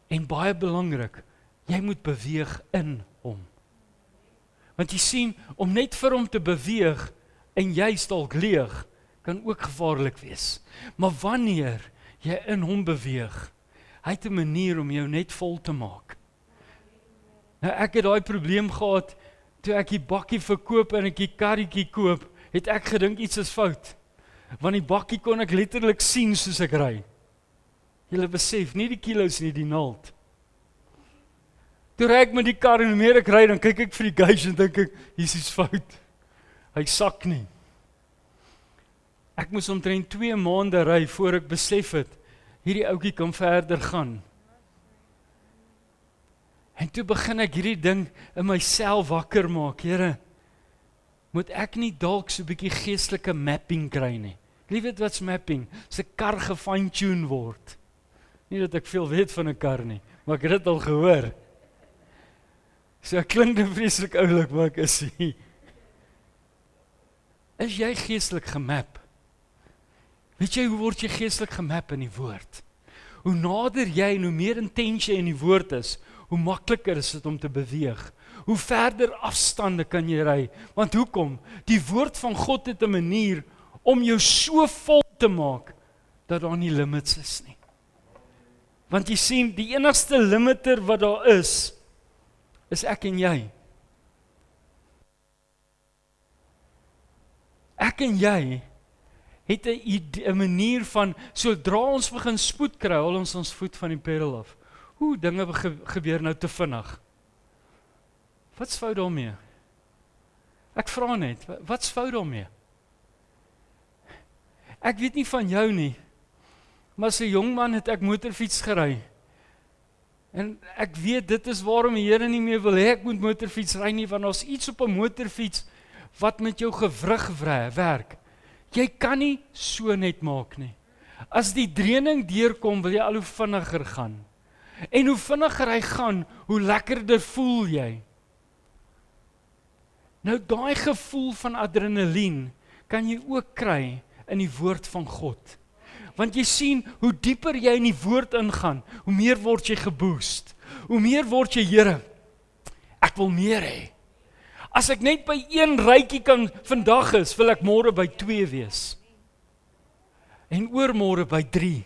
En baie belangrik, jy moet beweeg in hom. Want jy sien, om net vir hom te beweeg, en jy is dalk leeg, kan ook gevaarlik wees. Maar wanneer jy in hom beweeg, hy het 'n manier om jou net vol te maak. Nou ek het daai probleem gehad, toe ek die bakkie verkoop en ek die karretjie koop, het ek gedink iets is fout. Want die bakkie kon ek letterlik sien soos ek ry. Julle besef, nie die kilos nie, die naald. Toe ry ek met die kar en hoe meer ek ry, dan kyk ek vir die gauge en dink ek, hier is iets fout. Hy sak nie. Ek moes omtrent 2 maande ry voor ek besef het, hierdie ouetjie kan verder gaan. En toe begin ek hierdie ding in myself wakker maak. Here, moet ek nie dalk so 'n bietjie geestelike mapping kry nie? Jy weet wat's mapping? As 'n kar gefine-tune word. Nie dat ek veel weet van 'n kar nie, maar ek het dit al gehoor. So klink dit vreeslik oulik, maar ek is nie. Is jy geestelik gemap? Weet jy hoe word jy geestelik gemap in die woord? Hoe nader jy en hoe meer intens jy in die woord is, hoe makliker is dit om te beweeg. Hoe verder afstande kan jy ry? Want hoekom? Die woord van God het 'n manier om jou so vol te maak, dat daar nie limits is nie. Want jy sien, die enigste limiter wat daar is ek en jy. Ek en jy het 'n manier van, sodra ons begin spoed kry, haal ons voet van die pedal af. Dinge gebeur nou te vinnig. Wat's fout daarmee? Ek vra net, wat's fout daarmee? Ek weet nie van jou nie, maar as 'n jong man het ek motorfiets gery. En ek weet, dit is waarom die Here nie meer wil hê ek moet motorfiets ry nie, want daar's iets op 'n motorfiets wat met jou gewrig werk. Jy kan nie so net maak nie. As die dreuning deurkom, wil jy al hoe vinniger gaan. En hoe vinniger hy gaan, hoe lekkerder voel jy. Nou daai gevoel van adrenalien kan jy ook kry in die woord van God. Want jy sien, hoe dieper jy in die woord ingaan, hoe meer word jy geboost. Hoe meer word jy, Here, ek wil meer hê. As ek net by 1 rytjie kan vandag is, wil ek môre by 2 wees. En oormôre by 3.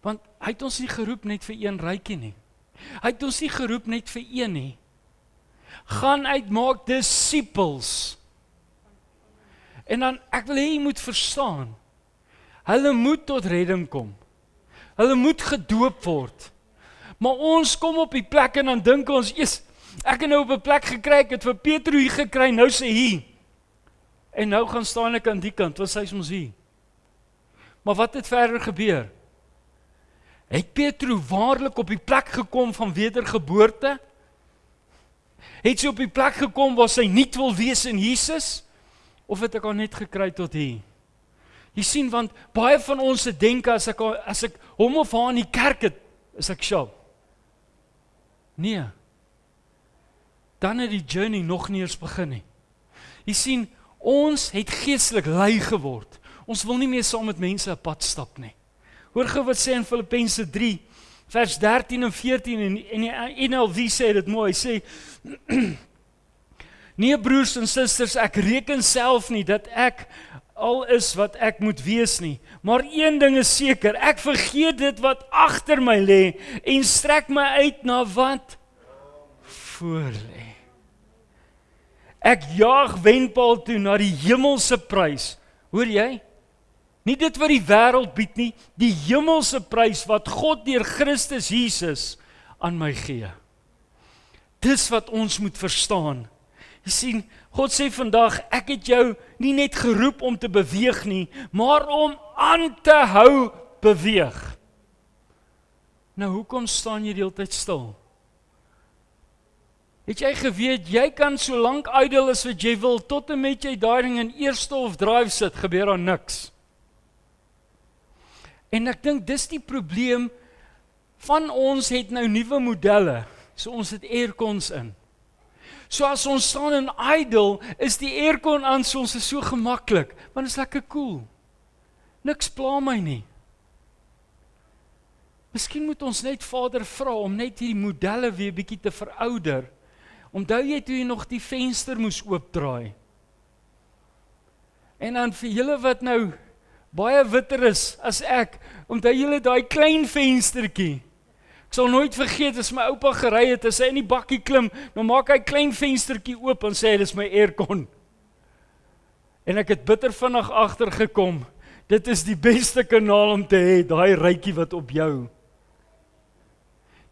Want hy het ons nie geroep net vir 1 rytjie nie. Hy het ons nie geroep net vir 1 nie. Gaan uit, maak disippels. En dan, ek wil hê jy moet verstaan, hulle moet tot redding kom. Hulle moet gedoop word. Maar ons kom op die plek en dan dink ons, ek het nou op 'n plek gekry, ek het vir Petro hier gekry, nou sê hy. En nou gaan staan ek aan die kant, wat sê ons hier? Maar wat het verder gebeur? Het Petro waarlik op die plek gekom van wedergeboorte? Het sy op die plek gekom waar sy nie wil wees in Jesus? Of het ek haar net gekry tot hier? Jy sien, want baie van ons het denke, as ek hom of haar in die kerk het, is ek sharp. Nee. Dan het die journey nog nie eens begin nie. Jy sien, ons het geestelik lui geword. Ons wil nie meer saam met mense 'n pad stap nie. Hoor gou wat sê in Filippense 3, vers 13 en 14, en die NLV sê dit mooi, hy sê, Nee broers en susters, ek reken self nie dat ek al is wat ek moet wees nie. Maar een ding is seker, ek vergeet dit wat agter my lê en strek my uit na wat voor lê. Ek jaag wenpaal toe na die hemelse prys. Hoor jy? Nie dit wat die wêreld bied nie, die hemelse prys wat God deur Christus Jesus aan my gee. Dis wat ons moet verstaan. Jy sien, God sê vandag, ek het jou nie net geroep om te beweeg nie, maar om aan te hou beweeg. Nou, hoekom staan jy die hele tyd stil? Het jy geweet, jy kan so lank idle as wat jy wil, tot en met jy daai ding in eerste of drive sit, gebeur daar niks. En ek dink, dis die probleem, van ons het nou nuwe modelle, so ons het aircons in. So as ons staan in idle, is die aircon aan, so ons is so gemaklik, want is lekker cool. Niks pla my nie. Miskien moet ons net Vader vra, om net hierdie modelle weer bietjie te verouder. Onthou jy toe jy nog die venster moes oopdraai? En dan vir julle wat nou baie witter is as ek, onthou julle daai klein venstertjie. Ek sal nooit vergeet, as my oupa gery het, as hy in die bakkie klim, dan maak hy klein venstertjie oop en sê, dit is my aircon. En ek het bitter vinnig agtergekom, dit is die beste kanaal om te hê, daai ruitjie wat op jou.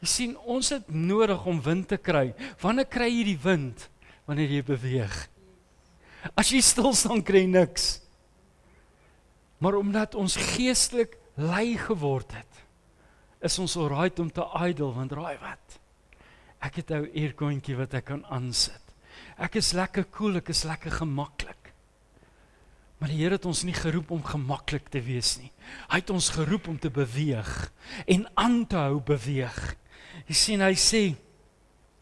Jy sien, ons het nodig om wind te kry. Wanneer kry jy die wind? Wanneer jy beweeg. As jy stil staan, kry jy niks. Maar omdat ons geestelik lui geword het, is ons alright om te idle, want raai wat? Ek het ou aircontjie wat ek kan aansit. Ek is lekker cool, ek is lekker gemaklik. Maar die Here het ons nie geroep om gemaklik te wees nie. Hy het ons geroep om te beweeg en aan te hou beweeg. Jy sien, hy sê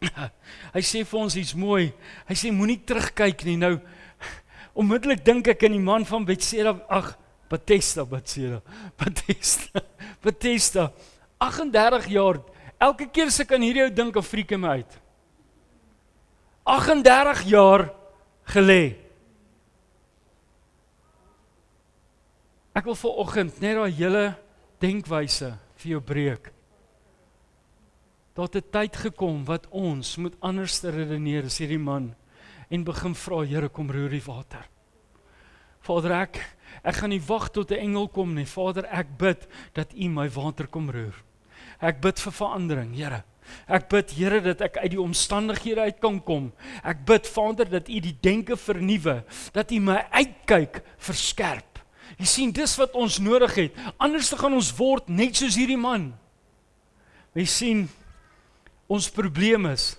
vir ons iets mooi. Hy sê, moenie terugkyk nie. Nou, onmiddellik dink ek in die man van Bethesda, 38 jaar, elke keer as ek aan hierdie ou dink, freak my uit. 38 jaar gelê. Ek wil vanoggend net daai hele denkwyse vir jou breek. Daar het 'n tyd gekom wat ons moet anders te redeneer as hierdie man en begin vra, Here, kom roer die water. Vader, ek gaan nie wag tot 'n engel kom nie. Vader, ek bid dat U my water kom roer. Ek bid vir verandering, Here. Ek bid, Here, dat ek uit die omstandighede uit kan kom. Ek bid, Vader, dat U die denke vernuwe, dat U my uitkyk verskerp. Jy sien, dis wat ons nodig het. Anders gaan ons word net soos hierdie man. Jy sien, ons probleem is,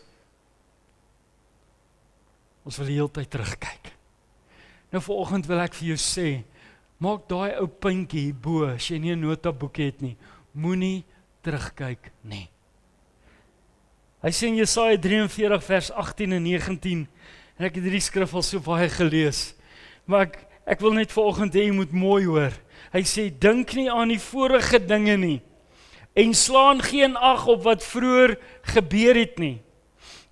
ons wil die hele tyd terugkyk. Nou vanoggend wil ek vir jou sê, maak daai ou puntjie hierbo, as jy nie 'n notaboekie het nie, moenie terugkyk nie. Hy sê in Jesaja 43 vers 18 en 19, en ek het hierdie skrif al so baie gelees, maar ek wil net vanoggend hê jy moet mooi hoor. Hy sê, dink nie aan die vorige dinge nie, en slaan geen ag op wat vroeër gebeur het nie.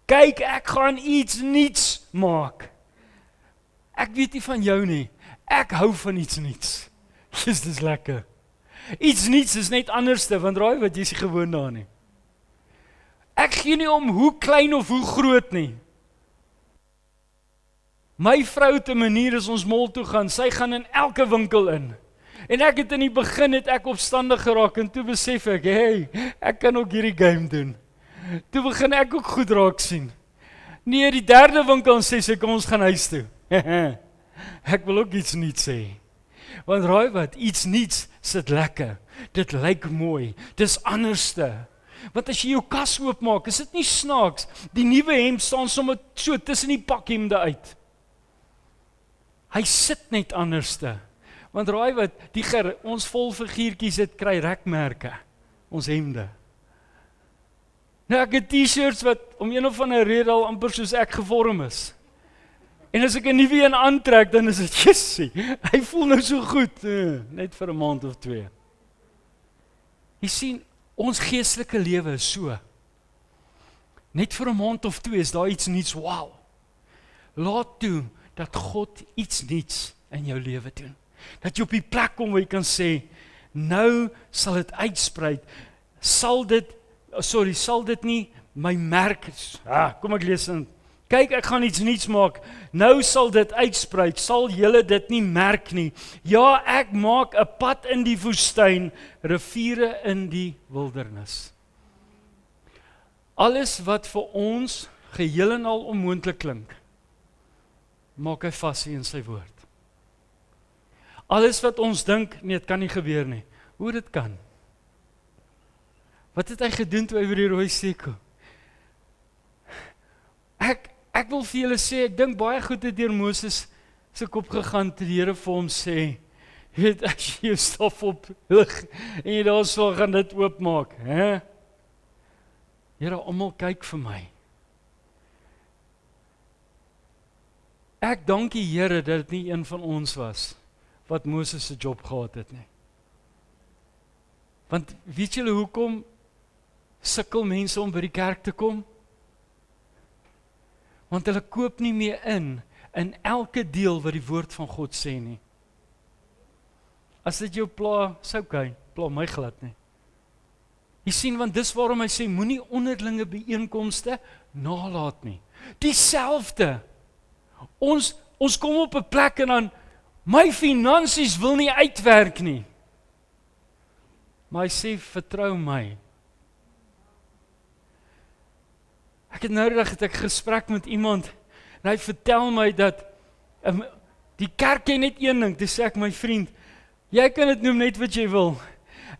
Kyk, ek gaan iets nuuts maak. Ek weet nie van jou nie, ek hou van iets nuuts. Dis dis lekker. Iets nuuts is net anderste, want raai wat, jy is nie gewoon daar nie. Ek gee nie om hoe klein of hoe groot nie. My vrou het 'n manier as ons mall toe gaan, sy gaan in elke winkel in. En ek het in die begin opstandig geraak en toe besef ek, hey, ek kan ook hierdie game doen. Toe begin ek ook goed raak sien. Nee, die derde winkel sê sy, kom ons gaan huis toe. Ek wil ook iets nuuts sê. Want raai wat, iets nuuts sit lekker. Dit lyk mooi, dis anderste. Want as jy jou kas oopmaak, is dit nie snaaks. Die nuwe hemp staan sommer so tussen die pakhemde uit. Hy sit net anderste. Want raai wat, ons volfiguurtjies het kry rekmerke, ons hemde. Nou ek het t-shirts wat om een of ander rede al amper soos ek gevorm is. En as ek 'n nuwe een aantrek, dan is dit, jessie, hy voel nou so goed, net vir 'n maand of 2. Jy sien, ons geestelike lewe is so. Net vir 'n maand of 2 is daar iets nuuts, wow. Laat toe dat God iets niets in jou lewe doen. Dat jy op die plek kom waar jy kan sê, nou sal dit uitsprei. Sal dit nie my merk is. Kom ek lees in. Kyk, ek gaan iets niets maak. Nou sal dit uitsprei. Sal julle dit nie merk nie. Ja, ek maak 'n pad in die woestyn, riviere in die wildernis. Alles wat vir ons geheel en al onmoontlik klink, maak hy vas hier in sy woord. Alles wat ons dink, nee, dit kan nie gebeur nie. Hoe dit kan? Wat het hy gedoen toe hy oor die rooi see kom? Ek wil vir julle sê, ek dink baie goed het deur Moses se kop gegaan toe die Here vir hom sê, jy weet, as jy jou staf op lig en jy daar so gaan dit oopmaak, hè? Here, almal kyk vir my. Ek dank die Here dat dit nie een van ons was wat Moses se job gehad het nie. Want weet julle hoekom sukkel mense om by die kerk te kom? Want hulle koop nie meer in elke deel wat die woord van God sê nie. As dit jou pla, sou okay, pla my glad nie. Jy sien, want dis waarom hy sê, moenie onderlinge byeenkomste nalat nie. Dieselfde. Ons kom op 'n plek en dan, my finansies wil nie uitwerk nie. Maar hy sê, vertrou my. Ek het nou dat ek gesprek met iemand, en hy vertel my dat, die kerk ken net een ding, dis sê ek, my vriend, jy kan dit noem net wat jy wil.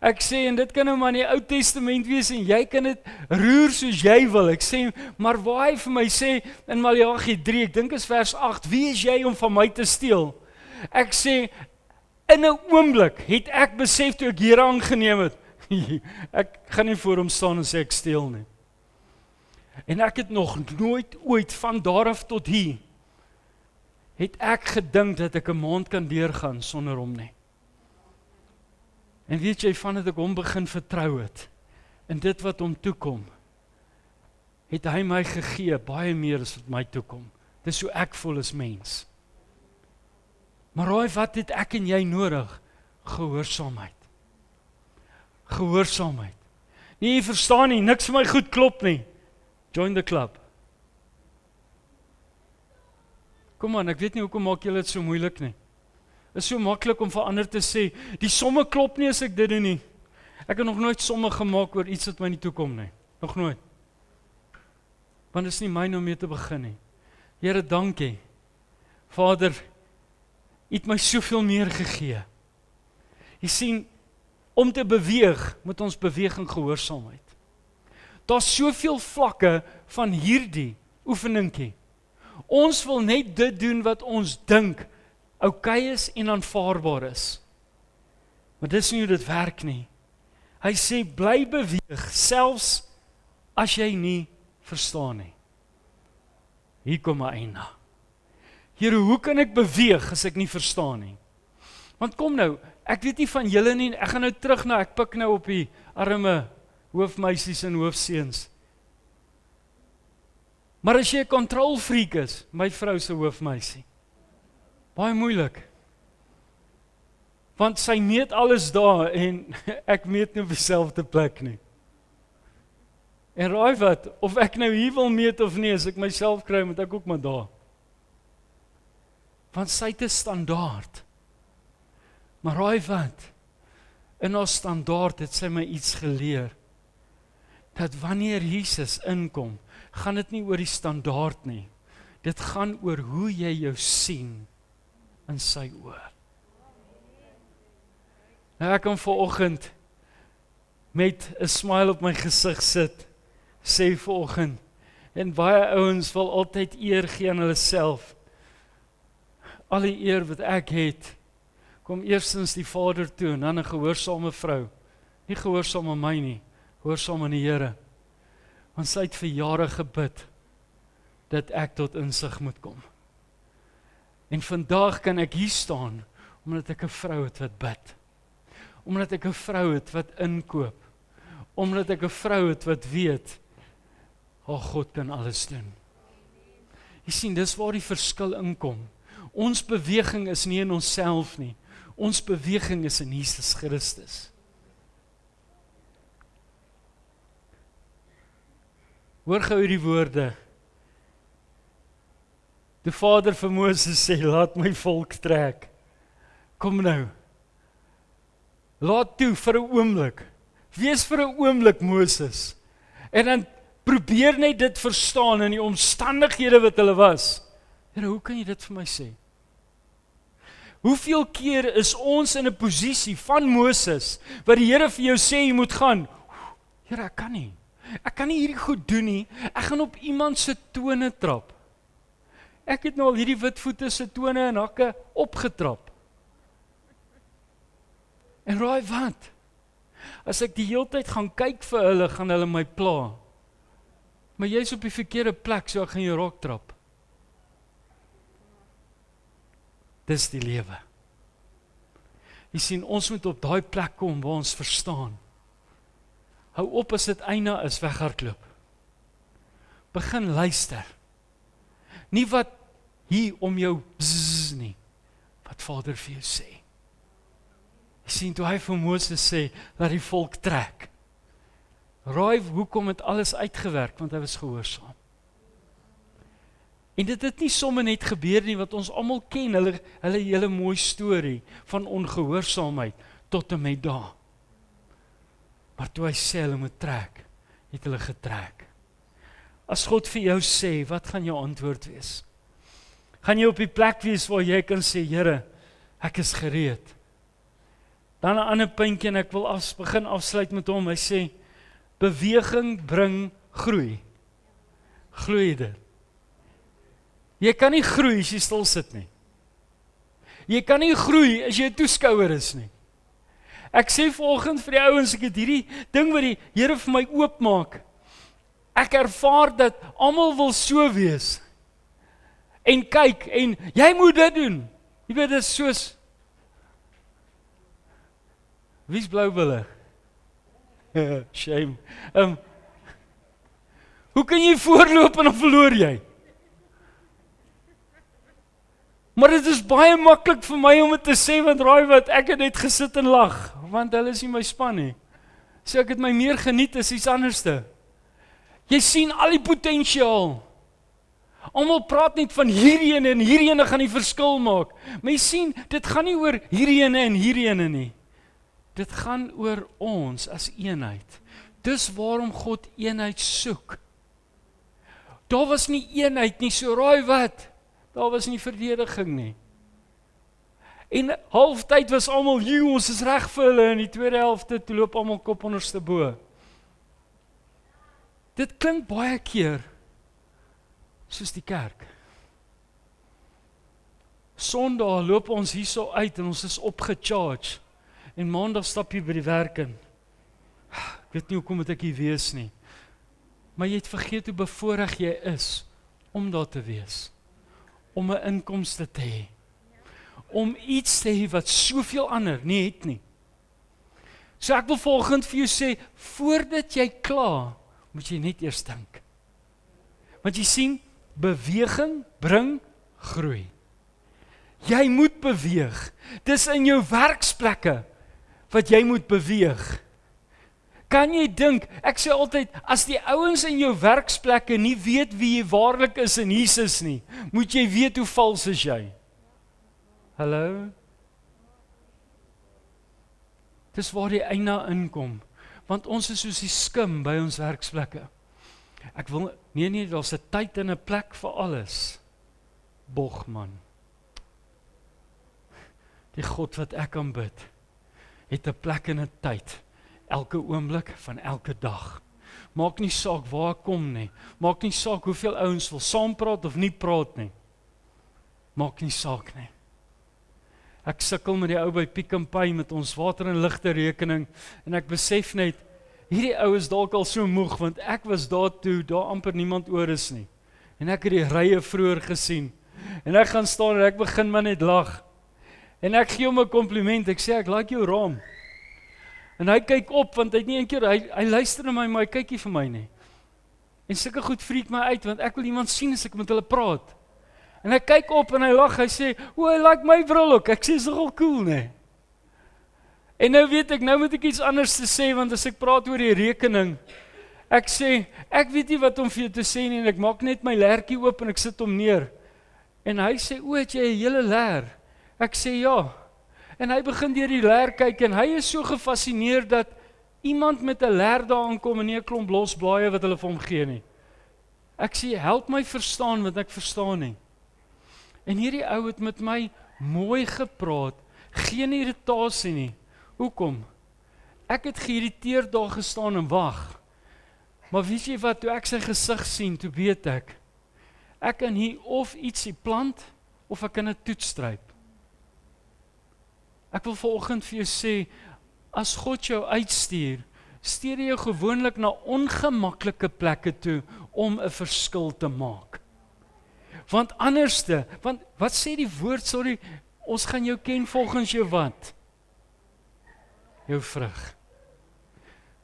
Ek sê, en dit kan nou maar in die Ou Testament wees, en jy kan dit roer soos jy wil. Ek sê, maar waar hy vir my sê, in Maleagi 3, ek dink is vers 8, wie is jy om van my te steel? Ek sê, in 'n oomblik het ek besef toe ek hier aangeneem het, ek gaan nie voor hom staan en sê ek steel nie. En ek het nog nooit ooit van daar af tot hier, het ek gedink dat ek 'n maand kan deurgaan sonder hom nie. En weet jy, vandat ek hom begin vertrou het, en dit wat hom toekom, het hy my gegee, baie meer as wat my toekom. Dis hoe ek voel as mens. Maar raai, wat het ek en jy nodig? Gehoorsaamheid. Gehoorsaamheid. Nee, jy verstaan nie, niks vir my goed klop nie. Join the club. Kom aan, ek weet nie hoekom maak julle dit so moeilik nie. Is so maklik om vir ander te sê, die somme klop nie as ek dit doen nie. Ek het nog nooit somme gemaak oor iets wat my nie toekom nie. Nog nooit. Want dit is nie myne om mee te begin nie. Here, dankie. Vader, U het my soveel meer gegee. Jy sien, om te beweeg, moet ons beweeg in gehoorsaamheid. Daar's soveel vlakke van hierdie oefeningkie. Ons wil net dit doen wat ons dink oukei is en aanvaarbaar is. Maar dis nie hoe dit werk nie. Hy sê, bly beweeg, selfs as jy nie verstaan nie. Hier kom Aina. Here, hoe kan ek beweeg as ek nie verstaan nie? Want kom nou, ek weet nie van julle nie, ek gaan nou terug na, ek pik nou op die arme hoofmeisies en hoofseuns. Maar as jy 'n kontrolfreak is, my vrou se hoofmeisie, baie moeilik. Want sy meet alles daar en ek meet nie op dieselfde plek nie. En raai wat, of ek nou hier wil meet of nie, as ek myself kry, moet ek ook maar daar. Want sy het 'n standaard. Maar raai wat, in haar standaard het sy my iets geleer. Dat wanneer Jesus inkom, gaan dit nie oor die standaard nie. Dit gaan oor hoe jy jou sien in sy oë. Nou ek kan vanoggend met 'n smile op my gesig sit, sê vanoggend, en baie ouens wil altyd eer gee aan hulle self. Al die eer wat ek het, kom eerstens die Vader toe, en dan 'n gehoorsame vrou. Nie gehoorsaam aan my nie, gehoorsaam aan die Here. Want sy het vir jare gebid, dat ek tot insig moet kom. En vandag kan ek hier staan, omdat ek 'n vrou het wat bid. Omdat ek 'n vrou het wat inkoop. Omdat ek 'n vrou het wat weet, God kan alles doen. Jy sien, dis waar die verskil inkom. Ons beweging is nie in onsself nie. Ons beweging is in Jesus Christus. Hoor gou hierdie woorde. Die Vader vir Moses sê, laat my volk trek. Kom nou. Laat toe vir 'n oomblik. Wees vir 'n oomblik Moses. En dan probeer net dit verstaan in die omstandighede wat hulle was. Here, hoe kan jy dit vir my sê? Hoeveel keer is ons in 'n posisie van Moses, wat die Here vir jou sê jy moet gaan? Here, ek kan nie. Ek kan nie hierdie goed doen nie. Ek gaan op iemand se tone trap. Ek het nou al hierdie witvoete se tone en hakke opgetrap. En raai wat? As ek die hele tyd gaan kyk vir hulle, gaan hulle my pla. Maar jy's op die verkeerde plek, so ek gaan jou raak trap. Dis die lewe. Jy sien, ons moet op daai plek kom waar ons verstaan. Hou op as dit eina is, weghardloop. Begin luister. Nie wat hier om jou bzzz nie, wat Vader vir jou sê. Jy sien, toe hy vir Moses sê, laat die volk trek. Raai hoekom het alles uitgewerk, want hy was gehoorsaam. En dit het nie sommer net gebeur nie, wat ons almal ken, hulle hele mooi storie van ongehoorsaamheid tot en met daar. Maar toe hy sê hulle moet trek, het hulle getrek. As God vir jou sê, wat gaan jou antwoord wees? Gaan jy op die plek wees waar jy kan sê, Here, ek is gereed. Dan 'n ander puntjie en ek wil begin afsluit met hom. Hy sê, beweging bring groei. Groei dit. Jy kan nie groei as jy stil sit nie. Jy kan nie groei as jy 'n toeskouer is nie. Ek sê vanoggend vir die ouens, ek het hierdie ding wat die Here vir my oopmaak. Ek ervaar dat almal wil so wees. En kyk, en jy moet dit doen. Jy weet, dit is soos, wie's blouwillig? Shame. Hoe kan jy voorloop en dan verloor jy? Maar dit is baie maklik vir my om dit te sê, want raai wat, ek het net gesit en lag, want hulle is nie my span nie. So ek het my meer geniet as iets anderste. Jy sien al die potensiaal. Almal praat net van hierdie ene en hierdie ene gaan die verskil maak. Maar jy sien, dit gaan nie oor hierdie ene en hierdie ene nie. Dit gaan oor ons as eenheid. Dis waarom God eenheid soek. Daar was nie eenheid nie, so raai wat? Daar was nie verdediging nie. En halftyd was almal, ons is reg vir hulle, en die tweede helfte, toe loop almal kop onderste bo. Dit klink baie keer soos die kerk. Sondag loop ons hierso uit en ons is opgecharge. En maandag stap jy by die werk in. Ek weet nie hoekom moet ek hier wees nie. Maar jy het vergeet hoe bevoorreg jy is om daar te wees. Om 'n inkomste te hê. Om iets te hê wat soveel ander nie het nie. So ek wil volgende vir jou sê, voordat jy klaar, moet jy net eers dink. Want jy sien, beweging bring groei. Jy moet beweeg. Dis in jou werksplekke wat jy moet beweeg. Kan jy dink, ek sê altyd, as die ouens in jou werksplekke nie weet wie jy waarlik is in Jesus nie, moet jy weet hoe vals is jy. Hallo? Dis waar die eina inkom, want ons is soos die skim by ons werksplekke. Ek wil, nee, daar's 'n tyd en 'n plek vir alles. Bog man. Die God wat ek aanbid, het 'n plek en 'n tyd, elke oomblik van elke dag. Maak nie saak waar ek kom nie, maak nie saak hoeveel ouens wil saam praat of nie praat nie. Maak nie saak nie. Ek sukkel met die ou by Pick n Pay met ons water en ligte rekening, en ek besef net, hierdie ou is dalk al so moeg, want ek was daar toe, daar amper niemand oor is nie. En ek het die rye vroeër gesien, en ek gaan staan en ek begin maar net lag. En ek gee hom 'n kompliment, ek sê, ek like jou raam. En hy kyk op, want hy het nie een keer, hy luister na my, maar hy kyk nie vir my nie. En sulke goed freak my uit, want ek wil iemand sien as ek met hulle praat. En hy kyk op en hy lag, hy sê, "O, hy like my bril ook." Ek sê, "Is nogal cool, nee." En nou weet ek, nou moet ek iets anders te sê, want as ek praat oor die rekening, ek sê, ek weet nie wat om vir jou te sê nie, en ek maak net my lertjie oop en ek sit hom neer. En hy sê, "O, het jy 'n hele leer?" Ek sê, "Ja." En hy begin deur die leer kyk en hy is so gefassineer dat iemand met 'n leer daar aankom en nie 'n klomp los blaaie wat hulle vir hom gee nie. Ek sê, "Help my verstaan wat ek verstaan nie." En hierdie ou het met my mooi gepraat, geen irritasie nie. Hoekom? Ek het geïrriteerd daar gestaan en wag. Maar weet jy wat, toe ek sy gesig sien, toe weet ek kan hier of ietsie plant, of ek kan 'n toetsstryp. Ek wil vanoggend vir jou sê, as God jou uitstuur, stuur hy jou gewoonlik na ongemaklike plekke toe, om 'n verskil te maak. Want anderste, want wat sê die woord, sorry, ons gaan jou ken volgens jou wat? Jou vrug.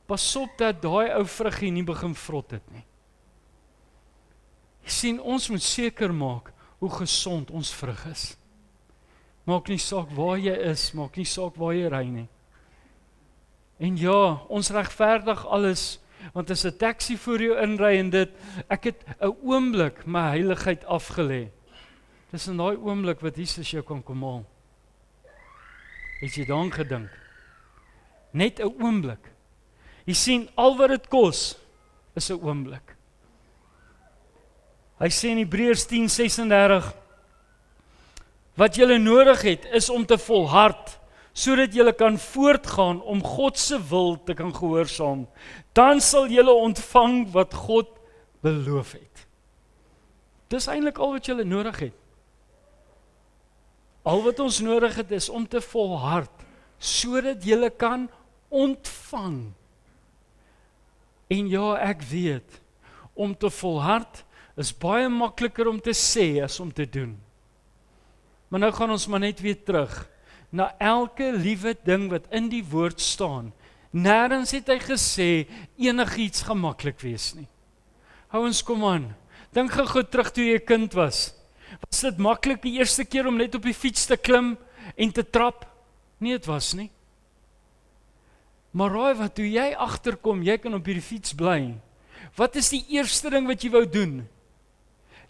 Pas op dat daai ou vruggie nie begin vrot het nie. Jy sien, ons moet seker maak hoe gesond ons vrug is. Maak nie saak waar jy is, maak nie saak waar jy ry nie. En ja, ons regverdig alles, want as 'n taxi voor jou inry en dit, ek het 'n oomblik my heiligheid afgelê. Dis in daai oomblik wat Jesus jou kan kom haal. Het jy daaraan gedink? Net 'n oomblik. Jy sien, al wat dit kos, is 'n oomblik. Hy sê in Hebreërs 10:36, wat julle nodig het, is om te volhard, sodat julle kan voortgaan om God se wil te kan gehoorsaam. Dan sal julle ontvang wat God beloof het. Dis eintlik al wat julle nodig het. Al wat ons nodig het is om te volhard, sodat julle kan ontvang. En ja, ek weet, om te volhard is baie makliker om te sê as om te doen. Maar nou gaan ons maar net weer terug na elke liewe ding wat in die woord staan. Nêrens het hy gesê enigiets gaan maklik wees nie. Ouens, kom aan. Dink gou terug toe jy 'n kind was. Was dit maklik die eerste keer om net op die fiets te klim en te trap? Nee, dit was nie. Maar raai wat, toe jy agterkom, jy kan op hierdie fiets bly. Wat is die eerste ding wat jy wou doen?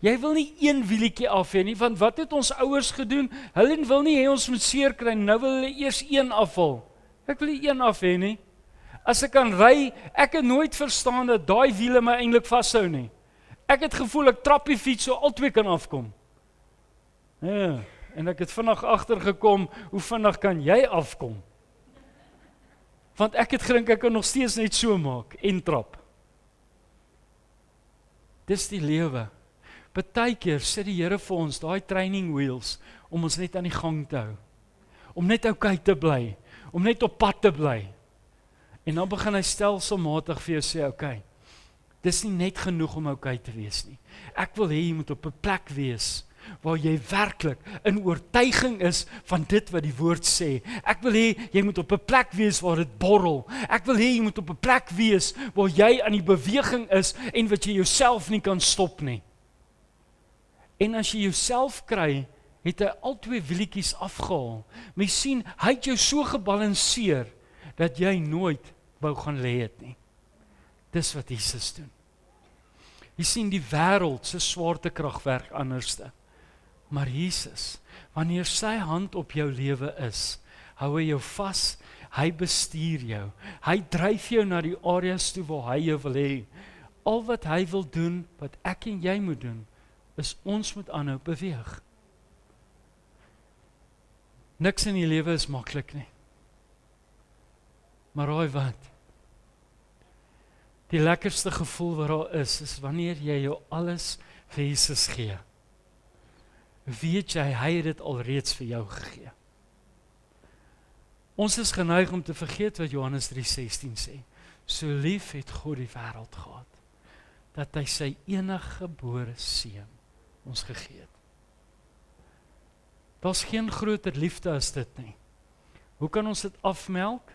Jy wil nie een wielietjie af hê nie, want wat het ons ouers gedoen? Hulle wil nie hê ons moet seer kry, nou wil hulle eers een afval. Ek wil nie een af hê nie. As ek kan ry, ek het nooit verstaan dat daai wiele my eintlik vashou nie. Ek het gevoel ek trap die fiets so albei kan afkom. Ja, en ek het vinnig agtergekom, hoe vinnig kan jy afkom? Want ek het gedink ek kan nog steeds net so maak en trap. Dis die lewe. Partykeer sit die Here vir ons daai training wheels om ons net aan die gang te hou. Om net oukei te bly, om net op pad te bly. En dan begin hy stelselmatig vir jou sê, oukei, dis nie net genoeg om oukei te wees nie. Ek wil hê jy moet op 'n plek wees waar jy werklik in oortuiging is van dit wat die woord sê. Ek wil hê jy moet op 'n plek wees waar dit borrel. Ek wil hê jy moet op 'n plek wees waar jy aan die beweging is en wat jy jouself nie kan stop nie. En as jy jouself kry, het hy al twee wielietjies afgehaal. Maar jy sien, hy het jou so gebalanseer dat jy nooit wou gaan lê het nie. Dis wat Jesus doen. Jy sien, die wêreld se swaartekrag werk anderste. Maar Jesus, wanneer sy hand op jou lewe is, hou hy jou vas, hy bestuur jou. Hy dryf jou na die areas toe waar hy jou wil hê. Al wat hy wil doen, wat ek en jy moet doen, is ons moet aanhou beweeg. Niks in die lewe is maklik nie. Maar raai wat? Die lekkerste gevoel wat daar is wanneer jy jou alles vir Jesus gee. Weet jy, hy het dit alreeds vir jou gegee. Ons is geneig om te vergeet wat Johannes 3:16 sê. So lief het God die wêreld gehad, dat hy sy enige gebore seun ons gegee het. Daar's geen groter liefde as dit nie. Hoe kan ons dit afmelk?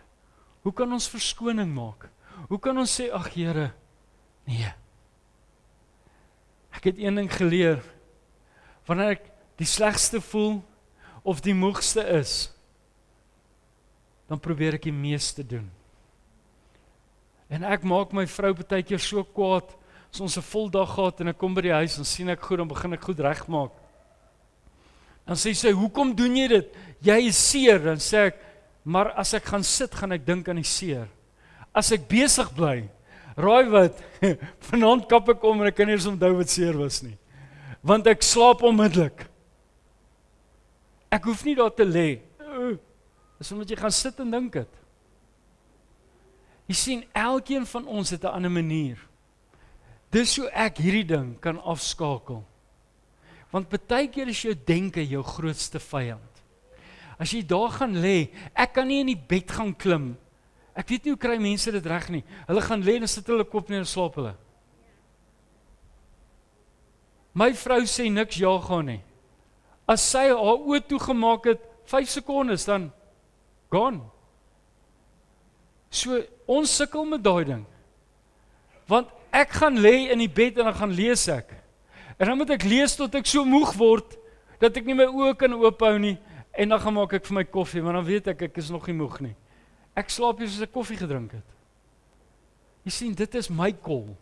Hoe kan ons verskoning maak? Hoe kan ons sê, ag Here, nee. Ek het een ding geleer, wanneer ek die slegste voel of die moegste is, dan probeer ek die meeste doen. En ek maak my vrou baie keer so kwaad, as ons 'n vol dag gehad en ek kom by die huis en sien ek goed, dan begin ek goed regmaak. Dan sê sy, hoekom doen jy dit? Jy is seer. Dan sê ek, maar as ek gaan sit, gaan ek dink aan die seer. As ek besig bly, raai wat, vanaand kap ek om en ek kan nie eens onthou wat seer was nie. Want ek slaap onmiddellik. Ek hoef nie daar te lê. Dis omdat jy gaan sit en dink het. Jy sien, elkeen van ons het 'n ander manier. Dis hoe ek hierdie ding kan afskakel. Want baie keer is jou denke jou grootste vyand. As jy daar gaan lê, ek kan nie in die bed gaan klim. Ek weet nie hoe kry mense dit reg nie. Hulle gaan lê en sit hulle kop neer en slaap hulle. My vrou sê niks ja gaan nie. As sy haar oë toegemaak het, 5 sekondes dan gone. So ons sukkel met daai ding. Want ek gaan lê in die bed en dan gaan lees ek. En dan moet ek lees tot ek so moeg word dat ek nie my oë kan oophou nie en dan gaan maak ek vir my koffie, want dan weet ek is nog nie moeg nie. Ek slaap hier soos ek koffie gedrink het. Jy sien, dit is my kol.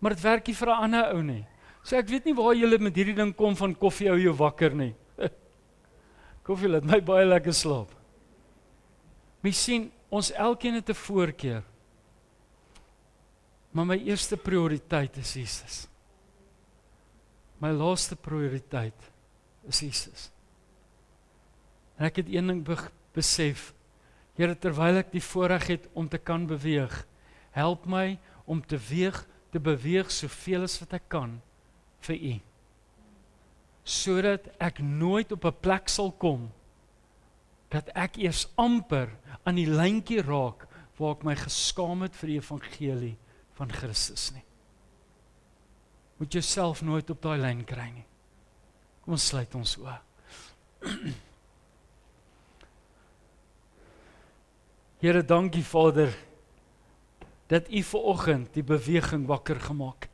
Maar dit werk nie vir 'n ander ou nie. So ek weet nie waar julle met hierdie ding kom van koffie hou jou wakker nie. Koffie laat my baie lekker slaap. Maar jy sien, ons elkeen het 'n voorkeur. Maar my eerste prioriteit is Jesus. My laaste prioriteit is Jesus. En ek het een ding besef, Here, terwyl ek die voorreg het om te kan beweeg, help my om te beweeg soveel as wat ek kan vir U. Sodat ek nooit op 'n plek sal kom, dat ek eers amper aan die lyntjie raak, waar ek my geskaam het vir die evangelie van Christus nie. Moet jouself nooit op daai lyn kry nie. Kom ons sluit ons oë. Here, dankie Vader, dat U vanoggend die beweging wakker gemaak het.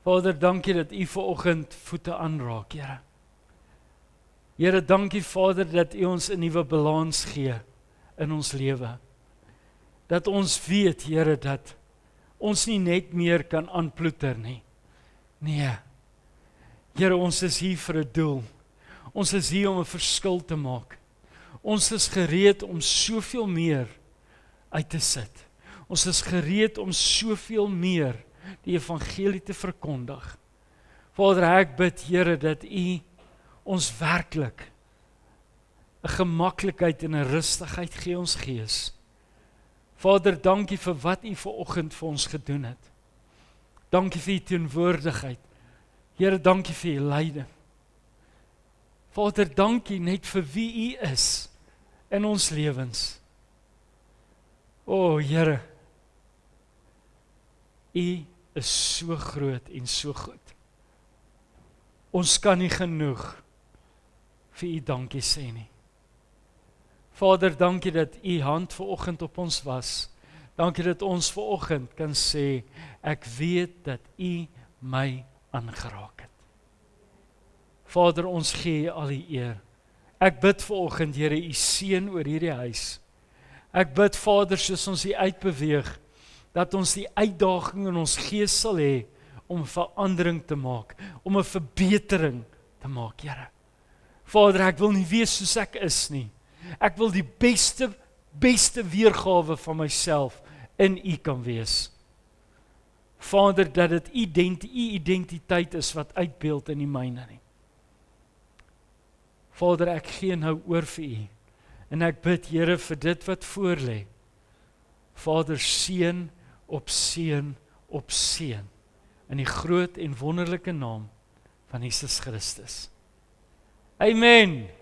Vader, dankie dat U vanoggend voete aanraak, Here. Here, dankie Vader dat U ons 'n nuwe balans gee in ons lewe. Dat ons weet, Here, dat ons nie net meer kan aanploeter nie. Nee. Here, ons is hier vir 'n doel. Ons is hier om 'n verskil te maak. Ons is gereed om soveel meer uit te sit. Ons is gereed om soveel meer die evangelie te verkondig. Vader, ek bid, Here, dat U ons werklik 'n gemaklikheid en 'n rustigheid gee ons gees. Vader, dankie vir wat U vanoggend vir ons gedoen het. Dankie vir U teenwoordigheid. Here, dankie vir U leiding. Vader, dankie net vir wie U is in ons lewens. O, Here, U is so groot en so goed. Ons kan nie genoeg vir U dankie sê nie. Vader, dankie dat U hand vanoggend op ons was. Dankie dat ons vanoggend kan sê, ek weet dat U my aangeraak het. Vader, ons gee U al die eer. Ek bid vanoggend, Here, U seën oor hierdie huis. Ek bid, Vader, soos ons hier uitbeweeg, dat ons die uitdaging in ons gees sal hê om verandering te maak, om 'n verbetering te maak, Here. Vader, ek wil nie wees soos ek is nie. Ek wil die beste weergawe van myself in U kan wees. Vader, dat dit U identiteit is wat uitbeeld in die myne nie. Vader, ek gee nou oor vir U. En ek bid, Here, vir dit wat voor lê. Vader, seën op seën op seën. In die groot en wonderlike naam van Jesus Christus. Amen.